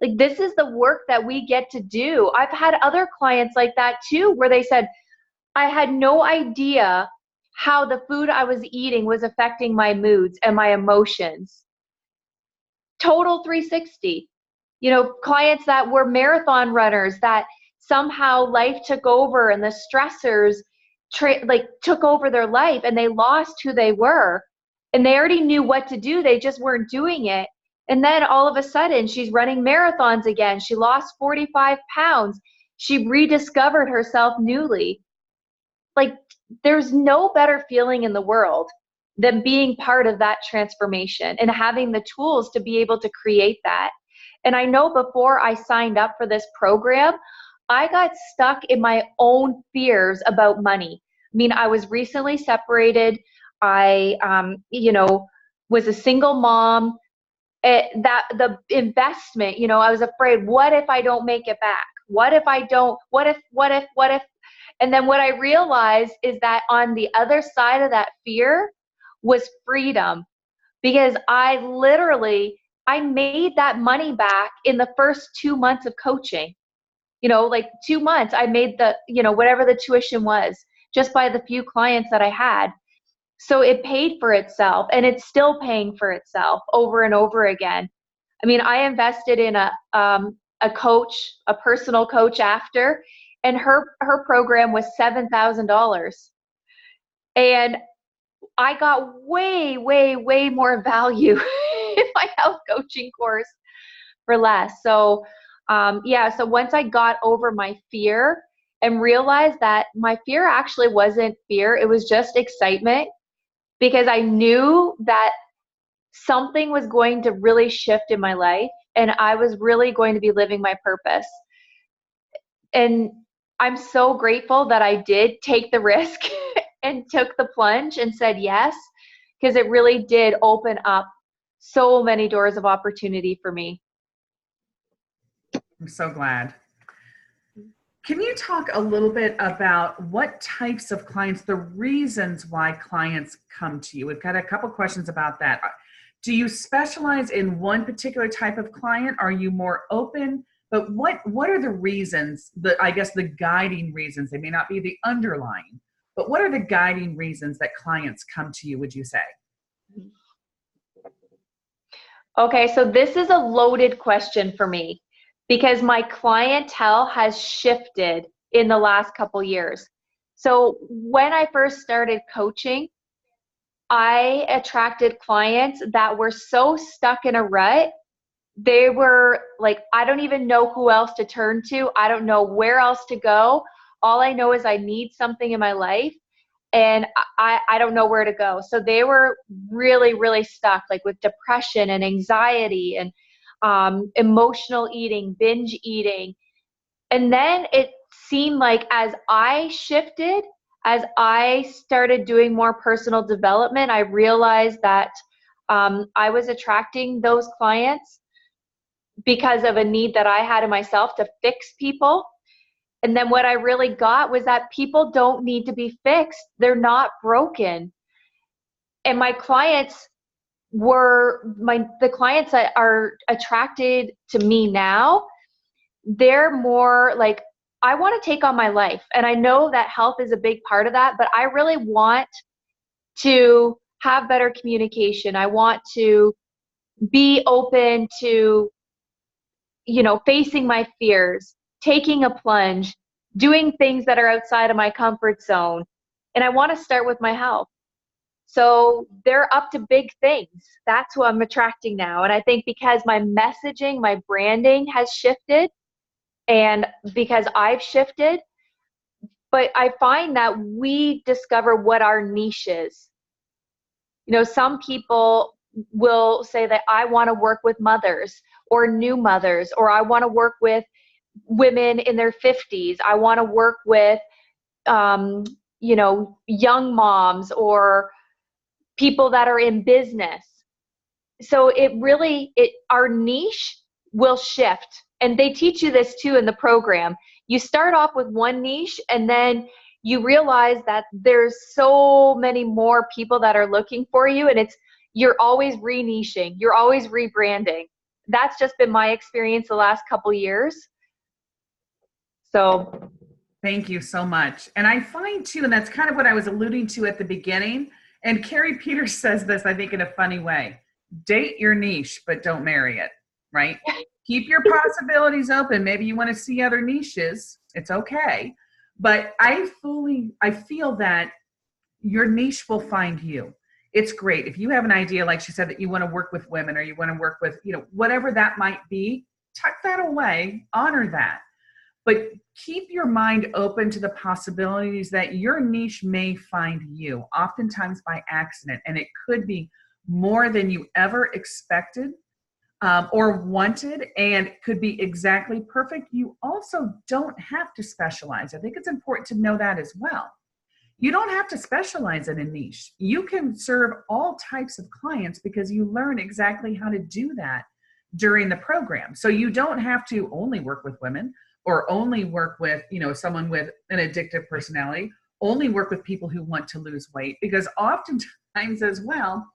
Like, this is the work that we get to do. I've had other clients like that too, where they said, I had no idea how the food I was eating was affecting my moods and my emotions. Total 360. You know, clients that were marathon runners that somehow life took over and the stressors took over their life, and they lost who they were, and they already knew what to do. They just weren't doing it. And then all of a sudden she's running marathons again. She lost 45 pounds. She rediscovered herself newly. Like, there's no better feeling in the world than being part of that transformation and having the tools to be able to create that. And I know before I signed up for this program, I got stuck in my own fears about money. I mean, I was recently separated. I, was a single mom. The investment, I was afraid, what if I don't make it back? What if I don't? What if? And then what I realized is that on the other side of that fear was freedom, because I made that money back in the first 2 months of coaching. Like 2 months, I made whatever the tuition was just by the few clients that I had. So it paid for itself, and it's still paying for itself over and over again. I mean, I invested in a coach, a personal coach after, and her program was $7,000. And I got way, way, way more value in my health coaching course for less. So, so once I got over my fear and realized that my fear actually wasn't fear, it was just excitement, because I knew that something was going to really shift in my life, and I was really going to be living my purpose. And I'm so grateful that I did take the risk and took the plunge and said yes, because it really did open up so many doors of opportunity for me. I'm so glad. Can you talk a little bit about what types of clients, the reasons why clients come to you? We've got a couple questions about that. Do you specialize in one particular type of client? Are you more open? But what are the reasons, the guiding reasons? They may not be the underlying, but what are the guiding reasons that clients come to you, would you say? Okay, so this is a loaded question for me, because my clientele has shifted in the last couple years. So when I first started coaching, I attracted clients that were so stuck in a rut. They were like, I don't even know who else to turn to. I don't know where else to go. All I know is I need something in my life, and I don't know where to go. So they were really, really stuck, like with depression and anxiety and emotional eating, binge eating. And then it seemed like as I shifted, as I started doing more personal development, I realized that I was attracting those clients because of a need that I had in myself to fix people. And then what I really got was that people don't need to be fixed. They're not broken. And my clients the clients that are attracted to me now, they're more like, I want to take on my life. And I know that health is a big part of that, but I really want to have better communication. I want to be open to, facing my fears, taking a plunge, doing things that are outside of my comfort zone. And I want to start with my health. So they're up to big things. That's who I'm attracting now. And I think because my messaging, my branding has shifted, and because I've shifted, but I find that we discover what our niche is. You know, some people will say that I want to work with mothers or new mothers, or I want to work with women in their 50s. I want to work with, you know, young moms or people that are in business. So it really, our niche will shift. And they teach you this too in the program. You start off with one niche, and then you realize that there's so many more people that are looking for you, and you're always re-niching, you're always rebranding. That's just been my experience the last couple years. So thank you so much. And I find too, and that's kind of what I was alluding to at the beginning, and Carrie Peters says this, I think, in a funny way: date your niche, but don't marry it, right? Keep your possibilities open. Maybe you want to see other niches. It's okay. But I feel that your niche will find you. It's great. If you have an idea, like she said, that you want to work with women, or you want to work with, you know, whatever that might be, tuck that away, honor that. But keep your mind open to the possibilities that your niche may find you, oftentimes by accident. And it could be more than you ever expected or wanted, and could be exactly perfect. You also don't have to specialize. I think it's important to know that as well. You don't have to specialize in a niche. You can serve all types of clients because you learn exactly how to do that during the program. So you don't have to only work with women, or only work with, you know, someone with an addictive personality, only work with people who want to lose weight, because oftentimes as well,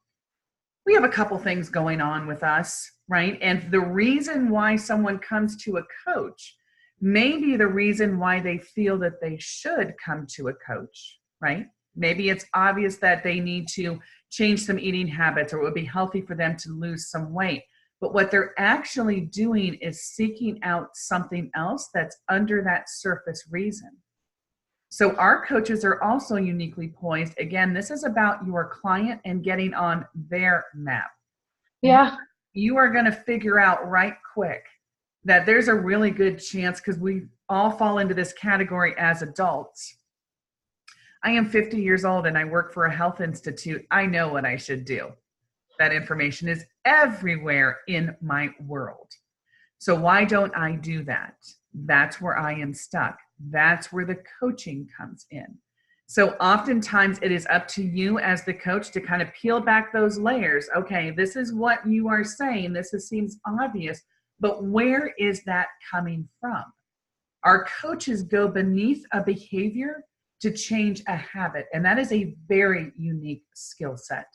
we have a couple things going on with us, right? And the reason why someone comes to a coach may be the reason why they feel that they should come to a coach, right? Maybe it's obvious that they need to change some eating habits, or it would be healthy for them to lose some weight. But what they're actually doing is seeking out something else that's under that surface reason. So our coaches are also uniquely poised. Again, this is about your client and getting on their map. yeah. You are going to figure out right quick that there's a really good chance, because we all fall into this category as adults. I am 50 years old and I work for a health institute. I know what I should do. That information is everywhere in my world. So why don't I do that? That's where I am stuck. That's where the coaching comes in. So oftentimes it is up to you as the coach to kind of peel back those layers. Okay, this is what you are saying. Seems obvious, but where is that coming from? Our coaches go beneath a behavior to change a habit, and that is a very unique skill set.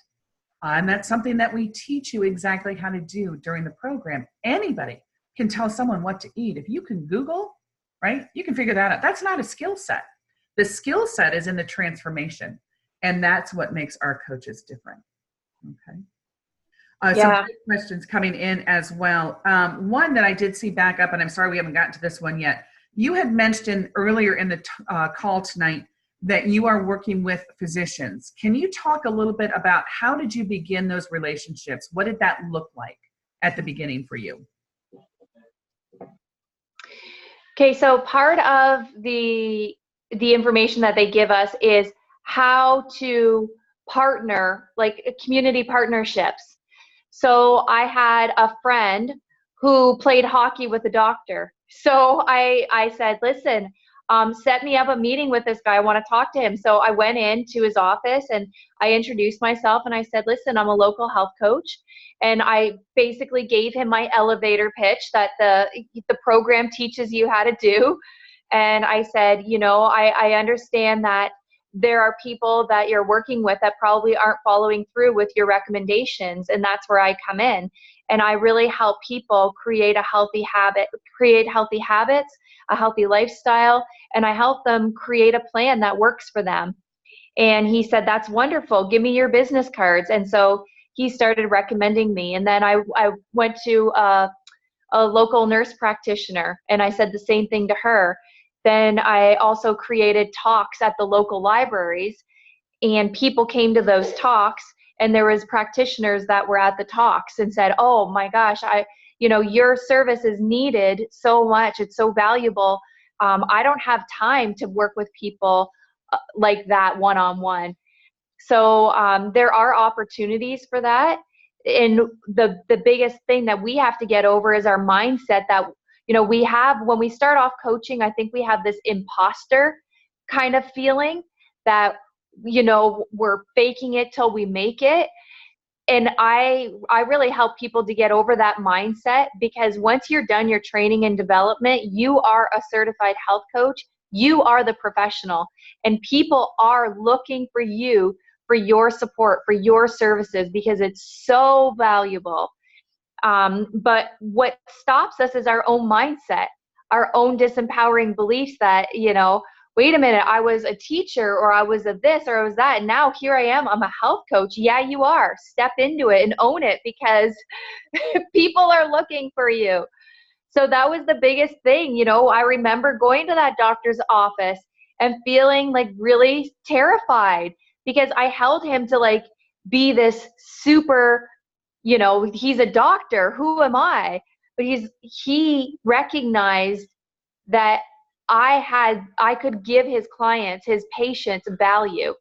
And that's something that we teach you exactly how to do during the program. Anybody can tell someone what to eat. If you can Google, right, you can figure that out. That's not a skill set. The skill set is in the transformation. And that's what makes our coaches different. Okay. Some good questions coming in as well. One that I did see back up, and I'm sorry we haven't gotten to this one yet. You had mentioned earlier in the call tonight that you are working with physicians. Can you talk a little bit about how did you begin those relationships? What did that look like at the beginning for you? Okay, so part of the information that they give us is how to partner, like community partnerships. So I had a friend who played hockey with a doctor. So I said, listen, set me up a meeting with this guy. I want to talk to him. So I went into his office and I introduced myself and I said, listen, I'm a local health coach. And I basically gave him my elevator pitch that the program teaches you how to do. And I said, you know, I understand that there are people that you're working with that probably aren't following through with your recommendations. And that's where I come in. And I really help people create a healthy habit, create healthy habits, a healthy lifestyle, and I help them create a plan that works for them. And he said, that's wonderful. Give me your business cards. And so he started recommending me. And then I went to a local nurse practitioner and I said the same thing to her. Then I also created talks at the local libraries. and people came to those talks, and there was practitioners that were at the talks and said, oh my gosh, your service is needed so much. It's so valuable. I don't have time to work with people like that one-on-one. So there are opportunities for that. And the biggest thing that we have to get over is our mindset that, we have, when we start off coaching, I think we have this imposter kind of feeling that, we're faking it till we make it. And I really help people to get over that mindset, because once you're done your training and development, you are a certified health coach. You are the professional, and people are looking for you for your support, for your services, because it's so valuable. But what stops us is our own mindset, our own disempowering beliefs that, wait a minute, I was a teacher, or I was a this, or I was that, and now here I am, I'm a health coach. Yeah, you are. Step into it and own it, because people are looking for you. So that was the biggest thing. I remember going to that doctor's office and feeling like really terrified, because I held him to like be this super, he's a doctor. Who am I? But he recognized that I could give his clients, his patients, value.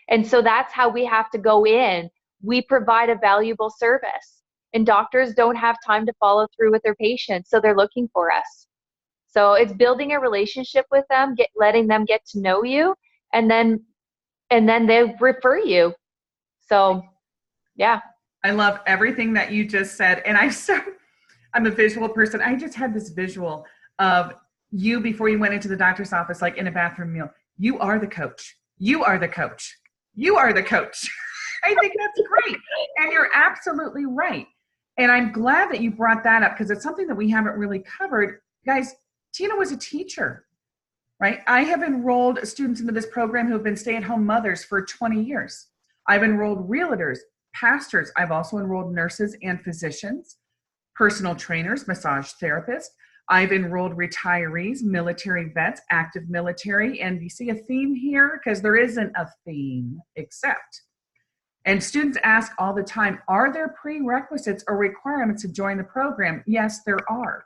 And so that's how we have to go in. We provide a valuable service, and doctors don't have time to follow through with their patients. So they're looking for us. So it's building a relationship with them, letting them get to know you, and then they refer you. So, yeah. I love everything that you just said. And I'm a visual person. I just had this visual of you before you went into the doctor's office, like in a bathroom meal. You are the coach. You are the coach. You are the coach. I think that's great. And you're absolutely right. And I'm glad that you brought that up, because it's something that we haven't really covered. Guys, Tina was a teacher, right? I have enrolled students into this program who have been stay-at-home mothers for 20 years. I've enrolled realtors, pastors. I've also enrolled nurses and physicians, personal trainers, massage therapists. I've enrolled retirees, military vets, active military, and you see a theme here? Because there isn't a theme except. And students ask all the time, are there prerequisites or requirements to join the program? Yes, there are.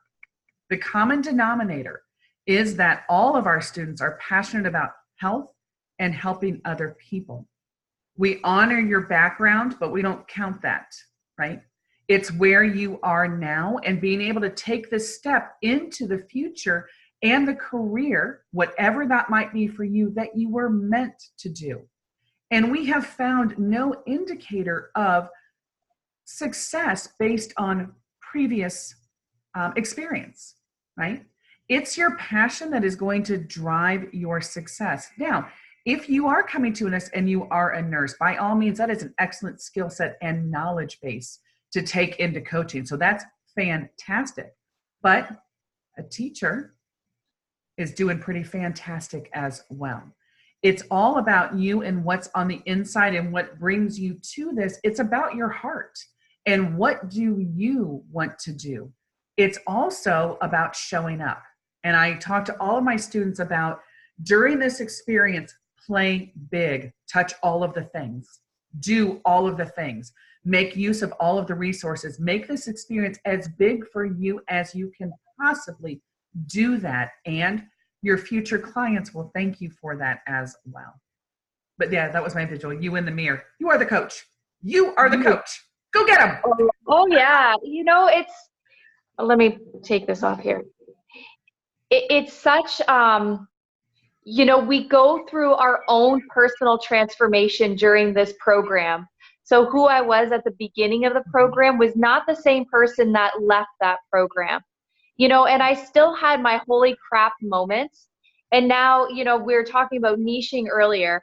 The common denominator is that all of our students are passionate about health and helping other people. We honor your background, but we don't count that, right? It's where you are now and being able to take this step into the future and the career, whatever that might be for you, that you were meant to do. And we have found no indicator of success based on previous experience, right? It's your passion that is going to drive your success. Now, if you are coming to us and you are a nurse, by all means, that is an excellent skill set and knowledge base to take into coaching. So that's fantastic. But a teacher is doing pretty fantastic as well. It's all about you and what's on the inside and what brings you to this. It's about your heart and what do you want to do. It's also about showing up. And I talk to all of my students about, during this experience, play big, touch all of the things, do all of the things, make use of all of the resources, make this experience as big for you as you can possibly do that. And your future clients will thank you for that as well. But yeah, that was my visual. You in the mirror. You are the coach. You are the coach. Go get them. Oh yeah. Let me take this off here. It's such, we go through our own personal transformation during this program. So who I was at the beginning of the program was not the same person that left that program. And I still had my holy crap moments. And now, we were talking about niching earlier.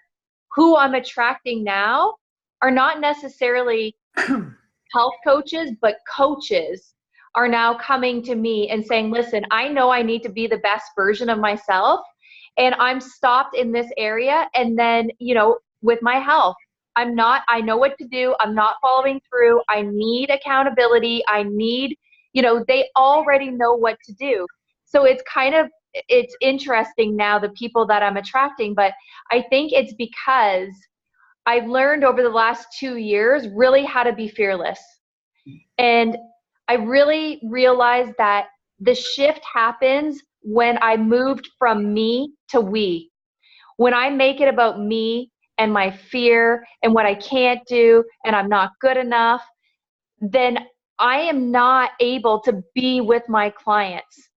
Who I'm attracting now are not necessarily health coaches, but coaches are now coming to me and saying, listen, I know I need to be the best version of myself, and I'm stopped in this area. And then, with my health, I know what to do. I'm not following through. I need accountability. I need, they already know what to do. So it's interesting now, the people that I'm attracting, but I think it's because I've learned over the last 2 years really how to be fearless. And I really realized that the shift happens when I moved from me to we. When I make it about me and my fear and what I can't do and I'm not good enough, then I am not able to be with my clients.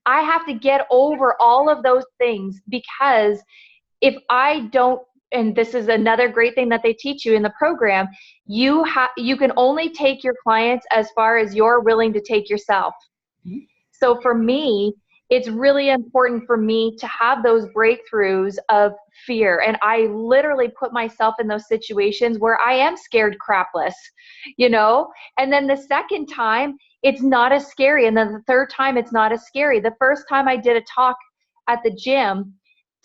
I have to get over all of those things, because if I don't, and this is another great thing that they teach you in the program, you can only take your clients as far as you're willing to take yourself. So for me, it's really important for me to have those breakthroughs of fear. And I literally put myself in those situations where I am scared crapless, and then the second time it's not as scary. And then the third time it's not as scary. The first time I did a talk at the gym,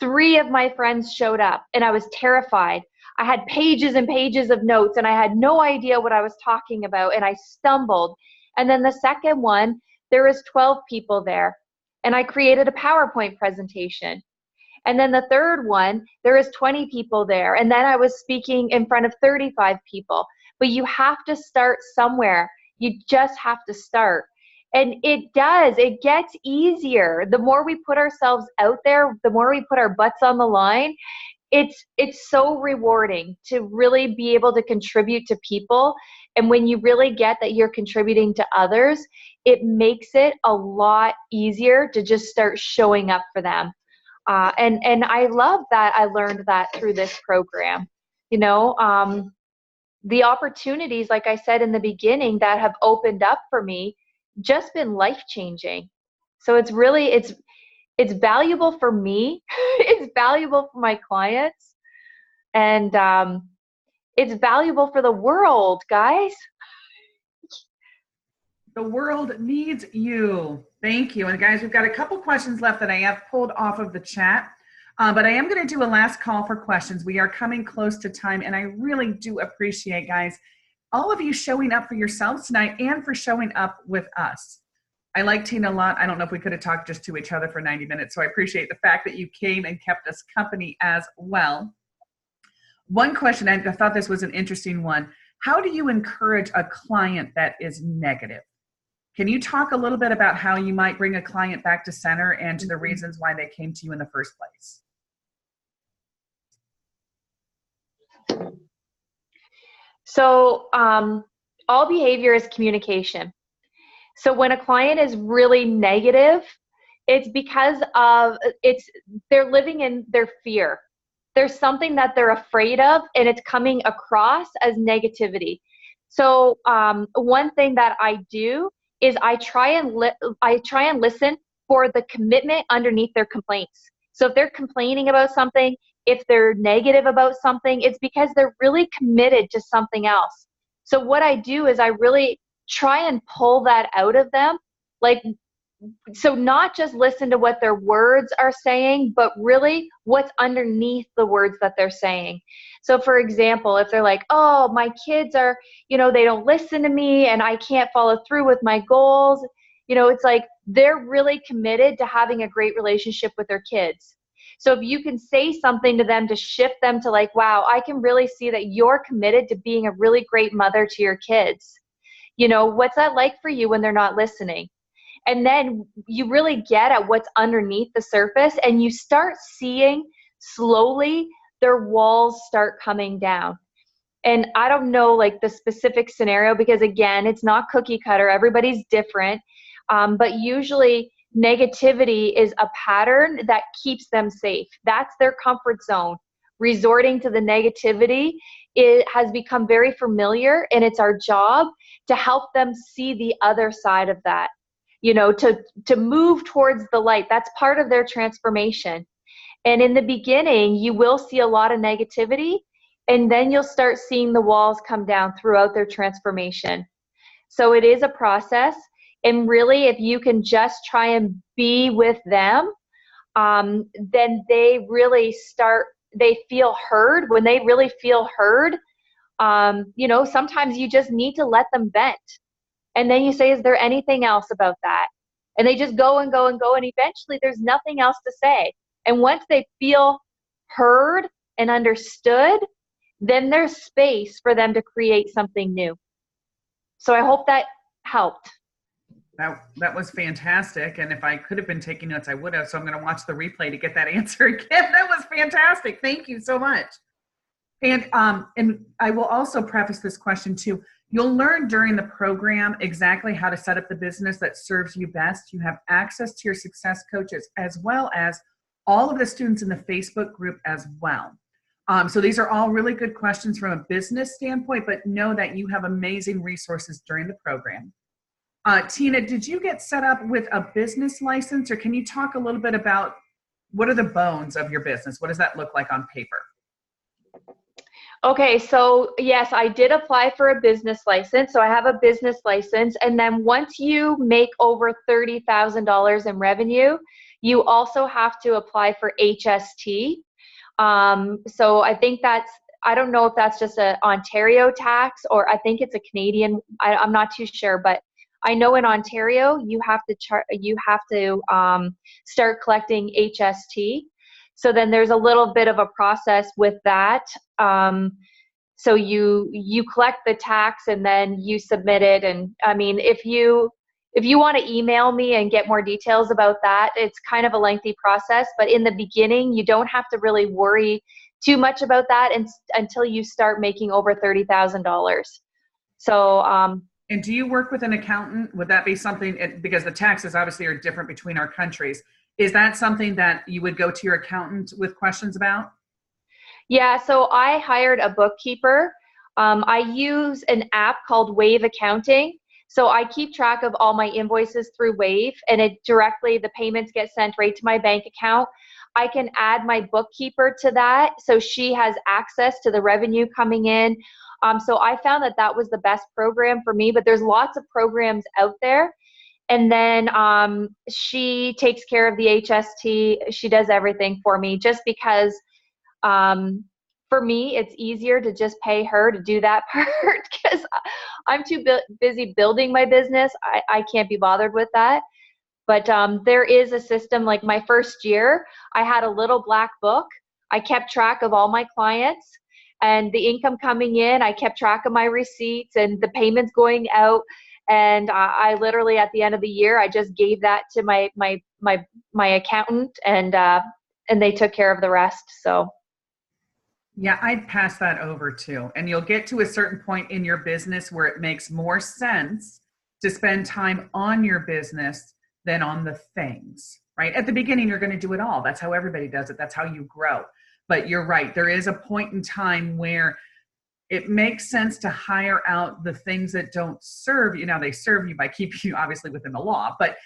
3 of my friends showed up and I was terrified. I had pages and pages of notes and I had no idea what I was talking about and I stumbled. And then the second one, there was 12 people there and I created a PowerPoint presentation. And then the third one, there was 20 people there. And then I was speaking in front of 35 people. But you have to start somewhere. You just have to start. And it gets easier. The more we put ourselves out there, the more we put our butts on the line, it's so rewarding to really be able to contribute to people. And when you really get that you're contributing to others, it makes it a lot easier to just start showing up for them. And I love that I learned that through this program. The opportunities, like I said in the beginning, that have opened up for me, just been life-changing. So it's valuable for me. It's valuable for my clients. And it's valuable for the world, guys. The world needs you. Thank you. And guys, we've got a couple questions left that I have pulled off of the chat. But I am going to do a last call for questions. We are coming close to time, and I really do appreciate, guys, all of you showing up for yourselves tonight and for showing up with us. I like Tina a lot. I don't know if we could have talked just to each other for 90 minutes, so I appreciate the fact that you came and kept us company as well. One question, I thought this was an interesting one. How do you encourage a client that is negative? Can you talk a little bit about how you might bring a client back to center and to the reasons why they came to you in the first place? So all behavior is communication. So when a client is really negative, it's because they're living in their fear. There's something that they're afraid of, and it's coming across as negativity. So one thing that I do is I try and listen for the commitment underneath their complaints. So if they're complaining about something, if they're negative about something, it's because they're really committed to something else. So what I do is I really try and pull that out of them. So not just listen to what their words are saying, but really what's underneath the words that they're saying. So for example, if they're like, oh, my kids are, they don't listen to me and I can't follow through with my goals. It's like they're really committed to having a great relationship with their kids. So if you can say something to them to shift them to like, wow, I can really see that you're committed to being a really great mother to your kids. What's that like for you when they're not listening? And then you really get at what's underneath the surface and you start seeing slowly their walls start coming down. And I don't know the specific scenario because again, it's not cookie cutter. Everybody's different. But usually negativity is a pattern that keeps them safe. That's their comfort zone. Resorting to the negativity, it has become very familiar, and it's our job to help them see the other side of that. To move towards the light. That's part of their transformation. And in the beginning, you will see a lot of negativity, and then you'll start seeing the walls come down throughout their transformation. So it is a process. And really, if you can just try and be with them, then they feel heard. When they really feel heard, sometimes you just need to let them vent. And then you say, is there anything else about that? And they just go and go and go. And eventually there's nothing else to say. And once they feel heard and understood, then there's space for them to create something new. So I hope that helped. That was fantastic. And if I could have been taking notes, I would have. So I'm going to watch the replay to get that answer again. That was fantastic. Thank you so much. And I will also preface this question too. You'll learn during the program exactly how to set up the business that serves you best. You have access to your success coaches as well as all of the students in the Facebook group as well. So these are all really good questions from a business standpoint, but know that you have amazing resources during the program. Tina, did you get set up with a business license, or can you talk a little bit about what are the bones of your business? What does that look like on paper? Okay, so yes, I did apply for a business license. So I have a business license. And then once you make over $30,000 in revenue, you also have to apply for HST. So I think I don't know if that's just an Ontario tax, or I think it's a Canadian, I'm not too sure, but I know in Ontario, you have to start collecting HST. So then there's a little bit of a process with that. So you collect the tax and then you submit it. And I mean, if you want to email me and get more details about that, it's kind of a lengthy process. But in the beginning, you don't have to really worry too much about that until you start making over $30,000. So. And do you work with an accountant? Would that be something, because the taxes obviously are different between our countries, is that something that you would go to your accountant with questions about? Yeah, so I hired a bookkeeper. I use an app called Wave Accounting. So I keep track of all my invoices through Wave, and the payments get sent right to my bank account. I can add my bookkeeper to that, so she has access to the revenue coming in. So I found that was the best program for me, but there's lots of programs out there. And then she takes care of the HST. She does everything for me, just because for me, it's easier to just pay her to do that part, because I'm too busy building my business. I can't be bothered with that. But there is a system. Like my first year, I had a little black book. I kept track of all my clients and the income coming in. I kept track of my receipts and the payments going out. And I literally, at the end of the year, I just gave that to my accountant, and they took care of the rest. So. Yeah, I'd pass that over too. And you'll get to a certain point in your business where it makes more sense to spend time on your business than on the things, right? At the beginning, you're going to do it all. That's how everybody does it. That's how you grow. But you're right. There is a point in time where it makes sense to hire out the things that don't serve you. Now, they serve you by keeping you obviously within the law, but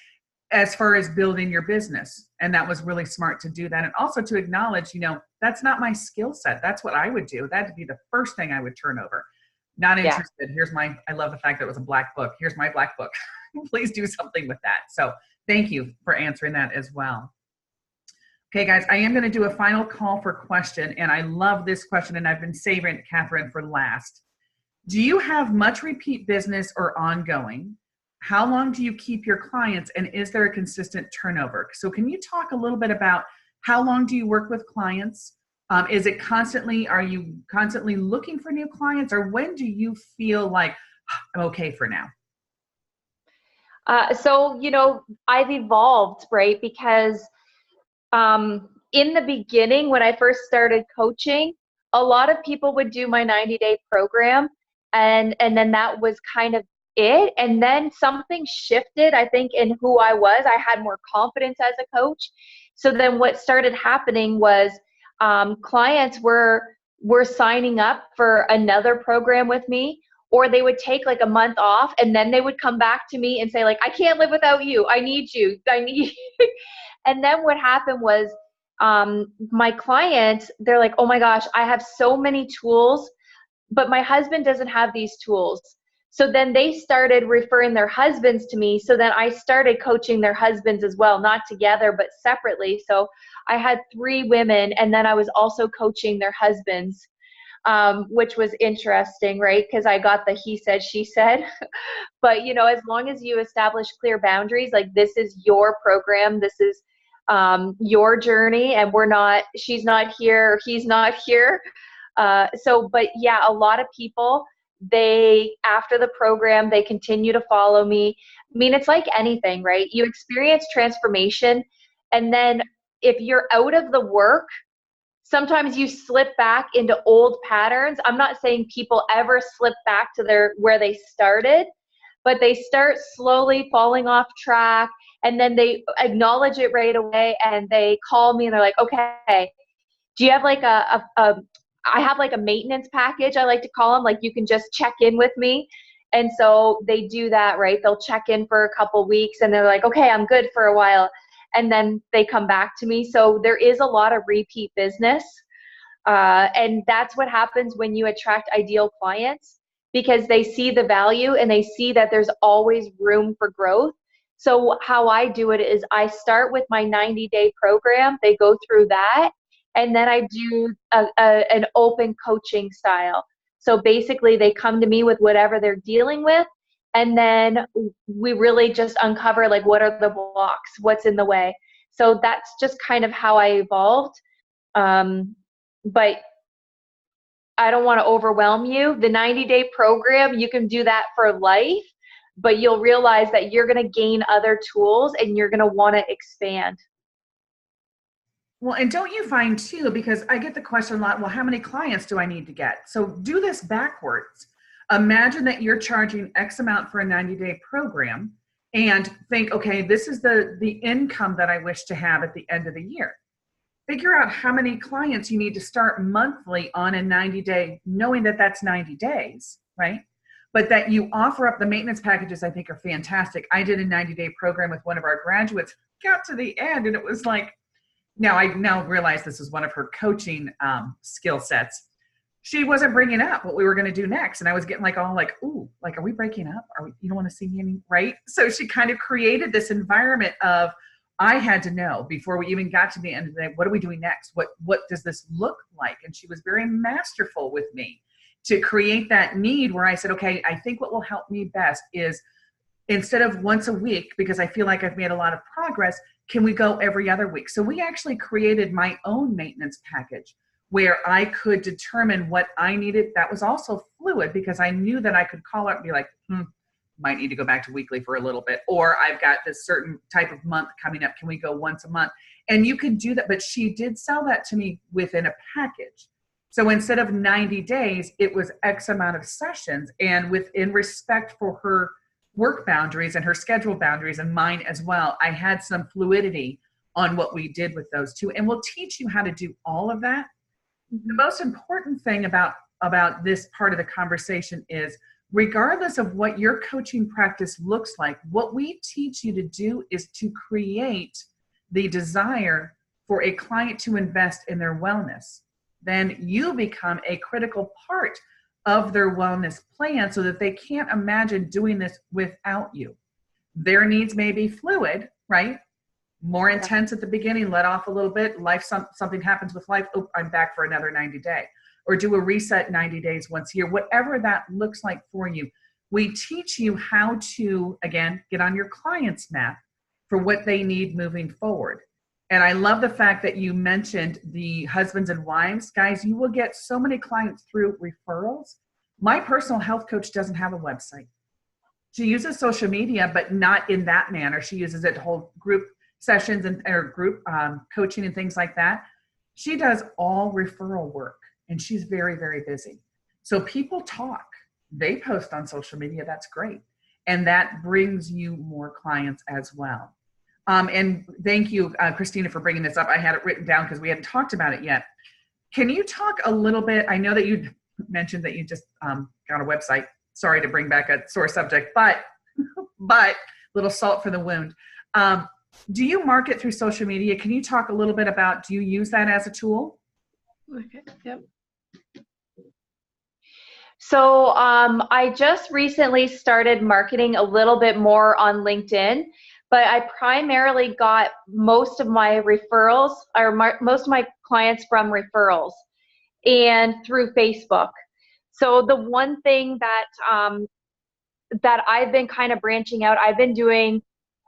as far as building your business. And that was really smart to do that. And also to acknowledge, that's not my skill set. That's what I would do. That'd be the first thing I would turn over. Not interested. Yeah. I love the fact that it was a black book. Here's my black book. Please do something with that. So thank you for answering that as well. Okay, guys, I am going to do a final call for question. And I love this question, and I've been saving it, Catherine, for last. Do you have much repeat business or ongoing? How long do you keep your clients, and is there a consistent turnover? So can you talk a little bit about how long do you work with clients? Are you constantly looking for new clients, or when do you feel like I'm okay for now? So I've evolved, right? Because in the beginning, when I first started coaching, a lot of people would do my 90-day program, and then that was kind of it. And then something shifted, I think, in who I was. I had more confidence as a coach. So then what started happening was clients were signing up for another program with me, or they would take like a month off, and then they would come back to me and say, like, I can't live without you. I need you. I need you. And then what happened was my clients, they're like, oh my gosh, I have so many tools, but my husband doesn't have these tools. So then they started referring their husbands to me. So then I started coaching their husbands as well, not together, but separately. So I had 3 women, and then I was also coaching their husbands, which was interesting, right? Because I got the he said, she said. But, as long as you establish clear boundaries, like this is your program, this is your journey, and she's not here, or he's not here. But yeah, a lot of people, after the program, they continue to follow me. I mean, it's like anything, right? You experience transformation, and then if you're out of the work, sometimes you slip back into old patterns. I'm not saying people ever slip back to where they started, but they start slowly falling off track, and then they acknowledge it right away, and they call me and they're like, okay, do you have like I have like a maintenance package, I like to call them, like you can just check in with me. And so they do that, right? They'll check in for a couple weeks and they're like, okay, I'm good for a while. And then they come back to me. So there is a lot of repeat business. And that's what happens when you attract ideal clients, because they see the value and they see that there's always room for growth. So how I do it is I start with my 90-day program. They go through that. And then I do an open coaching style. So basically they come to me with whatever they're dealing with. And then we really just uncover, like, what are the blocks? What's in the way? So that's just kind of how I evolved. But I don't want to overwhelm you. The 90-day program, you can do that for life, but you'll realize that you're going to gain other tools and you're going to want to expand. Well, and don't you find too, because I get the question a lot, well, how many clients do I need to get? So do this backwards. Imagine that you're charging X amount for a 90-day program and think, okay, this is the income that I wish to have at the end of the year. Figure out how many clients you need to start monthly on a 90-day, knowing that that's 90 days, right? But that you offer up the maintenance packages, I think are fantastic. I did a 90-day program with one of our graduates, got to the end, and it was like, I now realize this is one of her coaching skill sets. She wasn't bringing up what we were going to do next. And I was getting like, all like, ooh, like, are we breaking up? You don't want to see me any, right? So she kind of created this environment of, I had to know before we even got to the end of the day, what are we doing next? What does this look like? And she was very masterful with me to create that need where I said, okay, I think what will help me best is, instead of once a week, because I feel like I've made a lot of progress, can we go every other week? So we actually created my own maintenance package where I could determine what I needed. That was also fluid because I knew that I could call up and be like, might need to go back to weekly for a little bit, or I've got this certain type of month coming up. Can we go once a month? And you could do that, but she did sell that to me within a package. So instead of 90 days, it was X amount of sessions, and within respect for her work boundaries and her schedule boundaries and mine as well, I had some fluidity on what we did with those two. And we'll teach you how to do all of that. The most important thing about this part of the conversation is, regardless of what your coaching practice looks like, what we teach you to do is to create the desire for a client to invest in their wellness. Then you become a critical part of their wellness plan so that they can't imagine doing this without you. Their needs may be fluid, right? More intense at the beginning, let off a little bit. Something happens with life. Oh, I'm back for another 90 day. Or do a reset 90 days once a year, whatever that looks like for you. We teach you how to, again, get on your client's map for what they need moving forward. And I love the fact that you mentioned the husbands and wives. Guys, you will get so many clients through referrals. My personal health coach doesn't have a website. She uses social media, but not in that manner. She uses it to hold group sessions or group coaching and things like that. She does all referral work, and she's very, very busy. So people talk. They post on social media. That's great. And that brings you more clients as well. And thank you, Christina, for bringing this up. I had it written down because we hadn't talked about it yet. Can you talk a little bit? I know that you mentioned that you just got a website. Sorry to bring back a sore subject, but little salt for the wound. Do you market through social media? Can you talk a little bit about, do you use that as a tool? Okay. Yep. So I just recently started marketing a little bit more on LinkedIn, but I primarily got most of my referrals, or most of my clients from referrals and through Facebook. So the one thing that that I've been kind of branching out, I've been doing,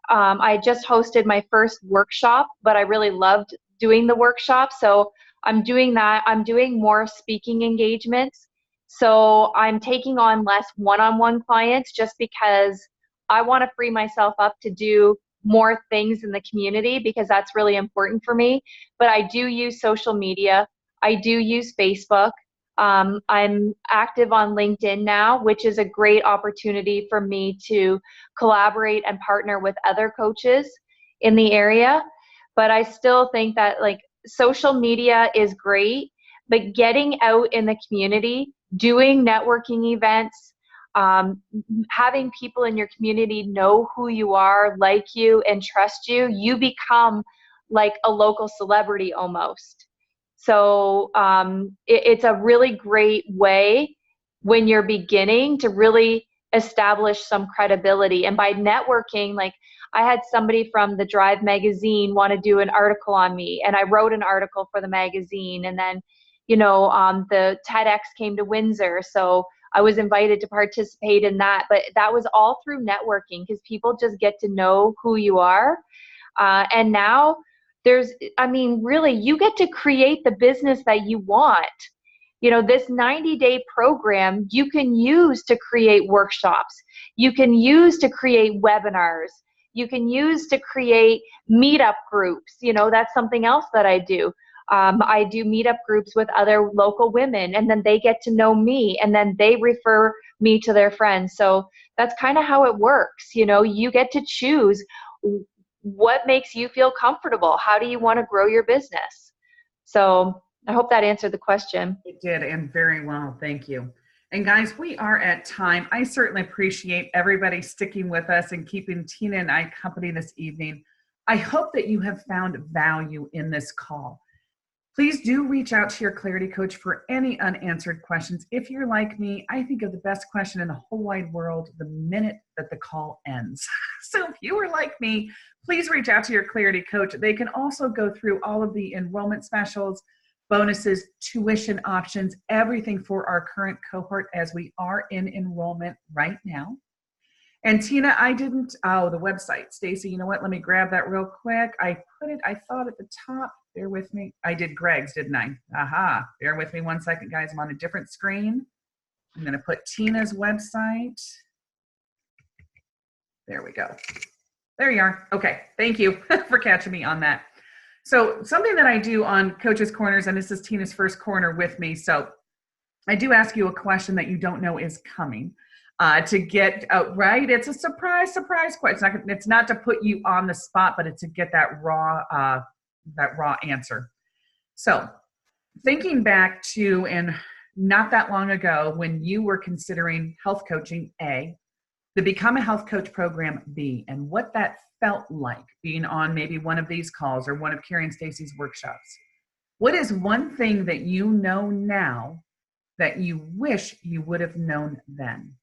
I just hosted my first workshop, but I really loved doing the workshop. So I'm doing that. I'm doing more speaking engagements. So I'm taking on less one-on-one clients just because I want to free myself up to do more things in the community, because that's really important for me. But I do use social media. I do use Facebook. I'm active on LinkedIn now, which is a great opportunity for me to collaborate and partner with other coaches in the area. But I still think that like social media is great, but getting out in the community, doing networking events, having people in your community know who you are, like you, and trust you, you become like a local celebrity almost. So it's a really great way when you're beginning to really establish some credibility. And by networking, like I had somebody from the Drive magazine want to do an article on me, and I wrote an article for the magazine. And then, the TEDx came to Windsor, so I was invited to participate in that. But that was all through networking, because people just get to know who you are. And now really, you get to create the business that you want. This 90-day program you can use to create workshops. You can use to create webinars. You can use to create meetup groups. That's something else that I do. I do meetup groups with other local women, and then they get to know me, and then they refer me to their friends. So that's kind of how it works. You get to choose what makes you feel comfortable. How do you want to grow your business? So I hope that answered the question. It did, and very well. Thank you. And guys, we are at time. I certainly appreciate everybody sticking with us and keeping Tina and I company this evening. I hope that you have found value in this call. Please do reach out to your Clarity Coach for any unanswered questions. If you're like me, I think of the best question in the whole wide world the minute that the call ends. So if you are like me, please reach out to your Clarity Coach. They can also go through all of the enrollment specials, bonuses, tuition options, everything for our current cohort, as we are in enrollment right now. And Tina, the website. Stacy, you know what? Let me grab that real quick. I thought at the top. Bear with me. I did Greg's, didn't I? Aha. Bear with me 1 second, guys. I'm on a different screen. I'm going to put Tina's website. There we go. There you are. Okay. Thank you for catching me on that. So something that I do on Coaches Corners, and this is Tina's first corner with me. So I do ask you a question that you don't know is coming to get out right. It's a surprise question. It's not to put you on the spot, but it's to get that raw answer. So thinking back to, and not that long ago, when you were considering health coaching, A, the Become a Health Coach program, B, and what that felt like being on maybe one of these calls or one of Carrie and Stacy's workshops. What is one thing that you know now that you wish you would have known then?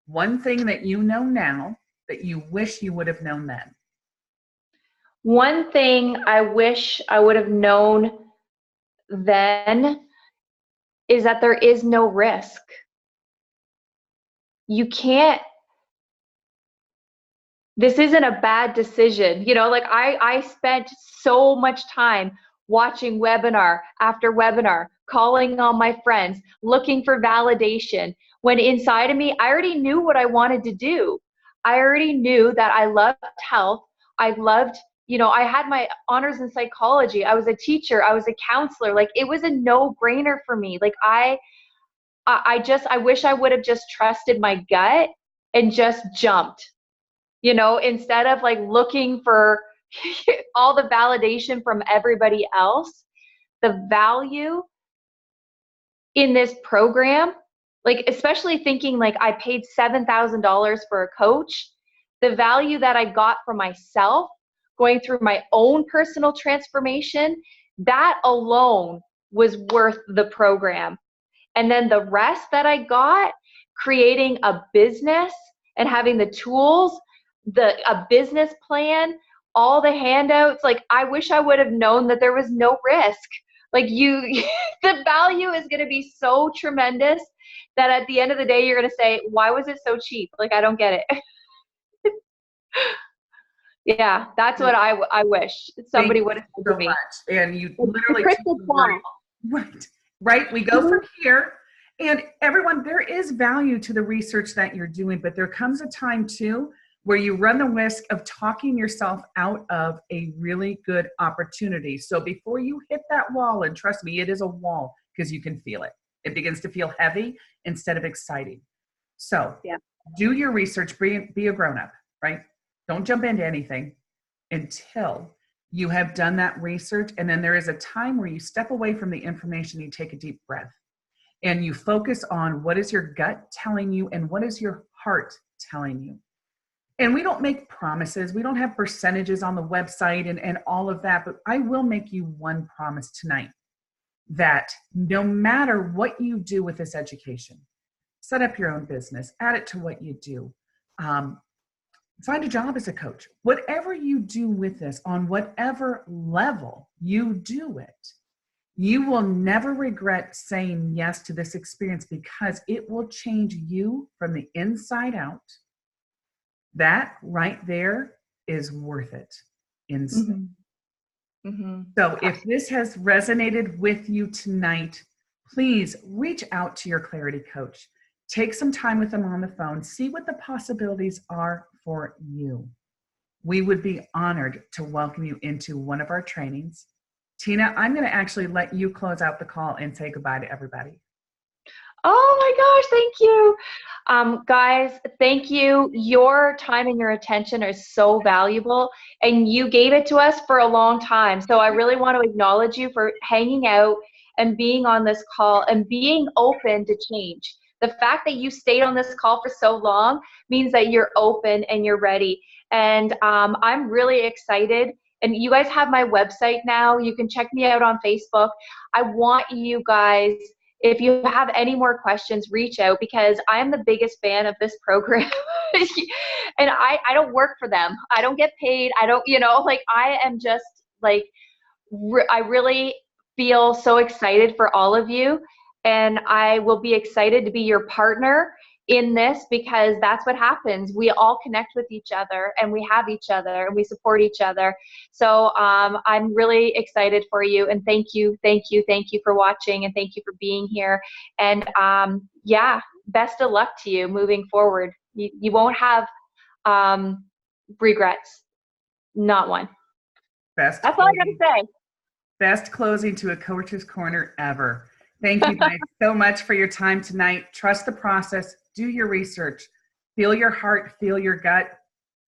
One thing that you know now that you wish you would have known then. One thing I wish I would have known then is that there is no risk. You can't, this isn't a bad decision. I spent so much time watching webinar after webinar, calling on my friends, looking for validation, when inside of me, I already knew what I wanted to do. I already knew that I loved health. I loved, I had my honors in psychology. I was a teacher. I was a counselor. Like, it was a no-brainer for me. Like, I wish I would have just trusted my gut and just jumped, instead of like looking for all the validation from everybody else. The value in this program, like, especially thinking like I paid $7,000 for a coach, the value that I got for myself going through my own personal transformation, that alone was worth the program. And then the rest that I got, creating a business and having the tools, a business plan, all the handouts, like, I wish I would have known that there was no risk. Like, the value is going to be so tremendous that at the end of the day, you're going to say, why was it so cheap? Like, I don't get it. Yeah, that's what I wish somebody would have said to so me. much. And you literally crystal ball. Right. We go from here. And everyone, there is value to the research that you're doing, but there comes a time too where you run the risk of talking yourself out of a really good opportunity. So before you hit that wall, and trust me, it is a wall because you can feel it. It begins to feel heavy instead of exciting. So do your research, be a grown-up, right? Don't jump into anything until you have done that research. And then there is a time where you step away from the information, you take a deep breath, and you focus on what is your gut telling you and what is your heart telling you. And we don't make promises. We don't have percentages on the website and all of that, but I will make you one promise tonight that no matter what you do with this education, set up your own business, add it to what you do, find a job as a coach, whatever you do with this, on whatever level you do it, you will never regret saying yes to this experience because it will change you from the inside out. That right there is worth it. So if this has resonated with you tonight, please reach out to your clarity coach. Take some time with them on the phone. See what the possibilities are for you. We would be honored to welcome you into one of our trainings. Tina, I'm going to actually let you close out the call and say goodbye to everybody. Oh my gosh, thank you. Guys, thank you. Your time and your attention are so valuable, and you gave it to us for a long time. So I really want to acknowledge you for hanging out and being on this call and being open to change. The fact that you stayed on this call for so long means that you're open and you're ready. And I'm really excited. And you guys have my website now. You can check me out on Facebook. I want you guys, if you have any more questions, reach out, because I am the biggest fan of this program. And I don't work for them. I don't get paid. I don't, I am just like, I really feel so excited for all of you. And I will be excited to be your partner in this, because that's what happens. We all connect with each other, and we have each other, and we support each other. So I'm really excited for you, and thank you for watching, and thank you for being here. And best of luck to you moving forward. You won't have regrets, not one. That's all I gotta say. Best closing to a Coach's Corner ever. Thank you guys so much for your time tonight. Trust the process. Do your research. Feel your heart. Feel your gut.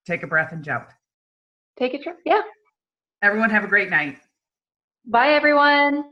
Take a breath and jump. Take a trip. Yeah. Everyone have a great night. Bye, everyone.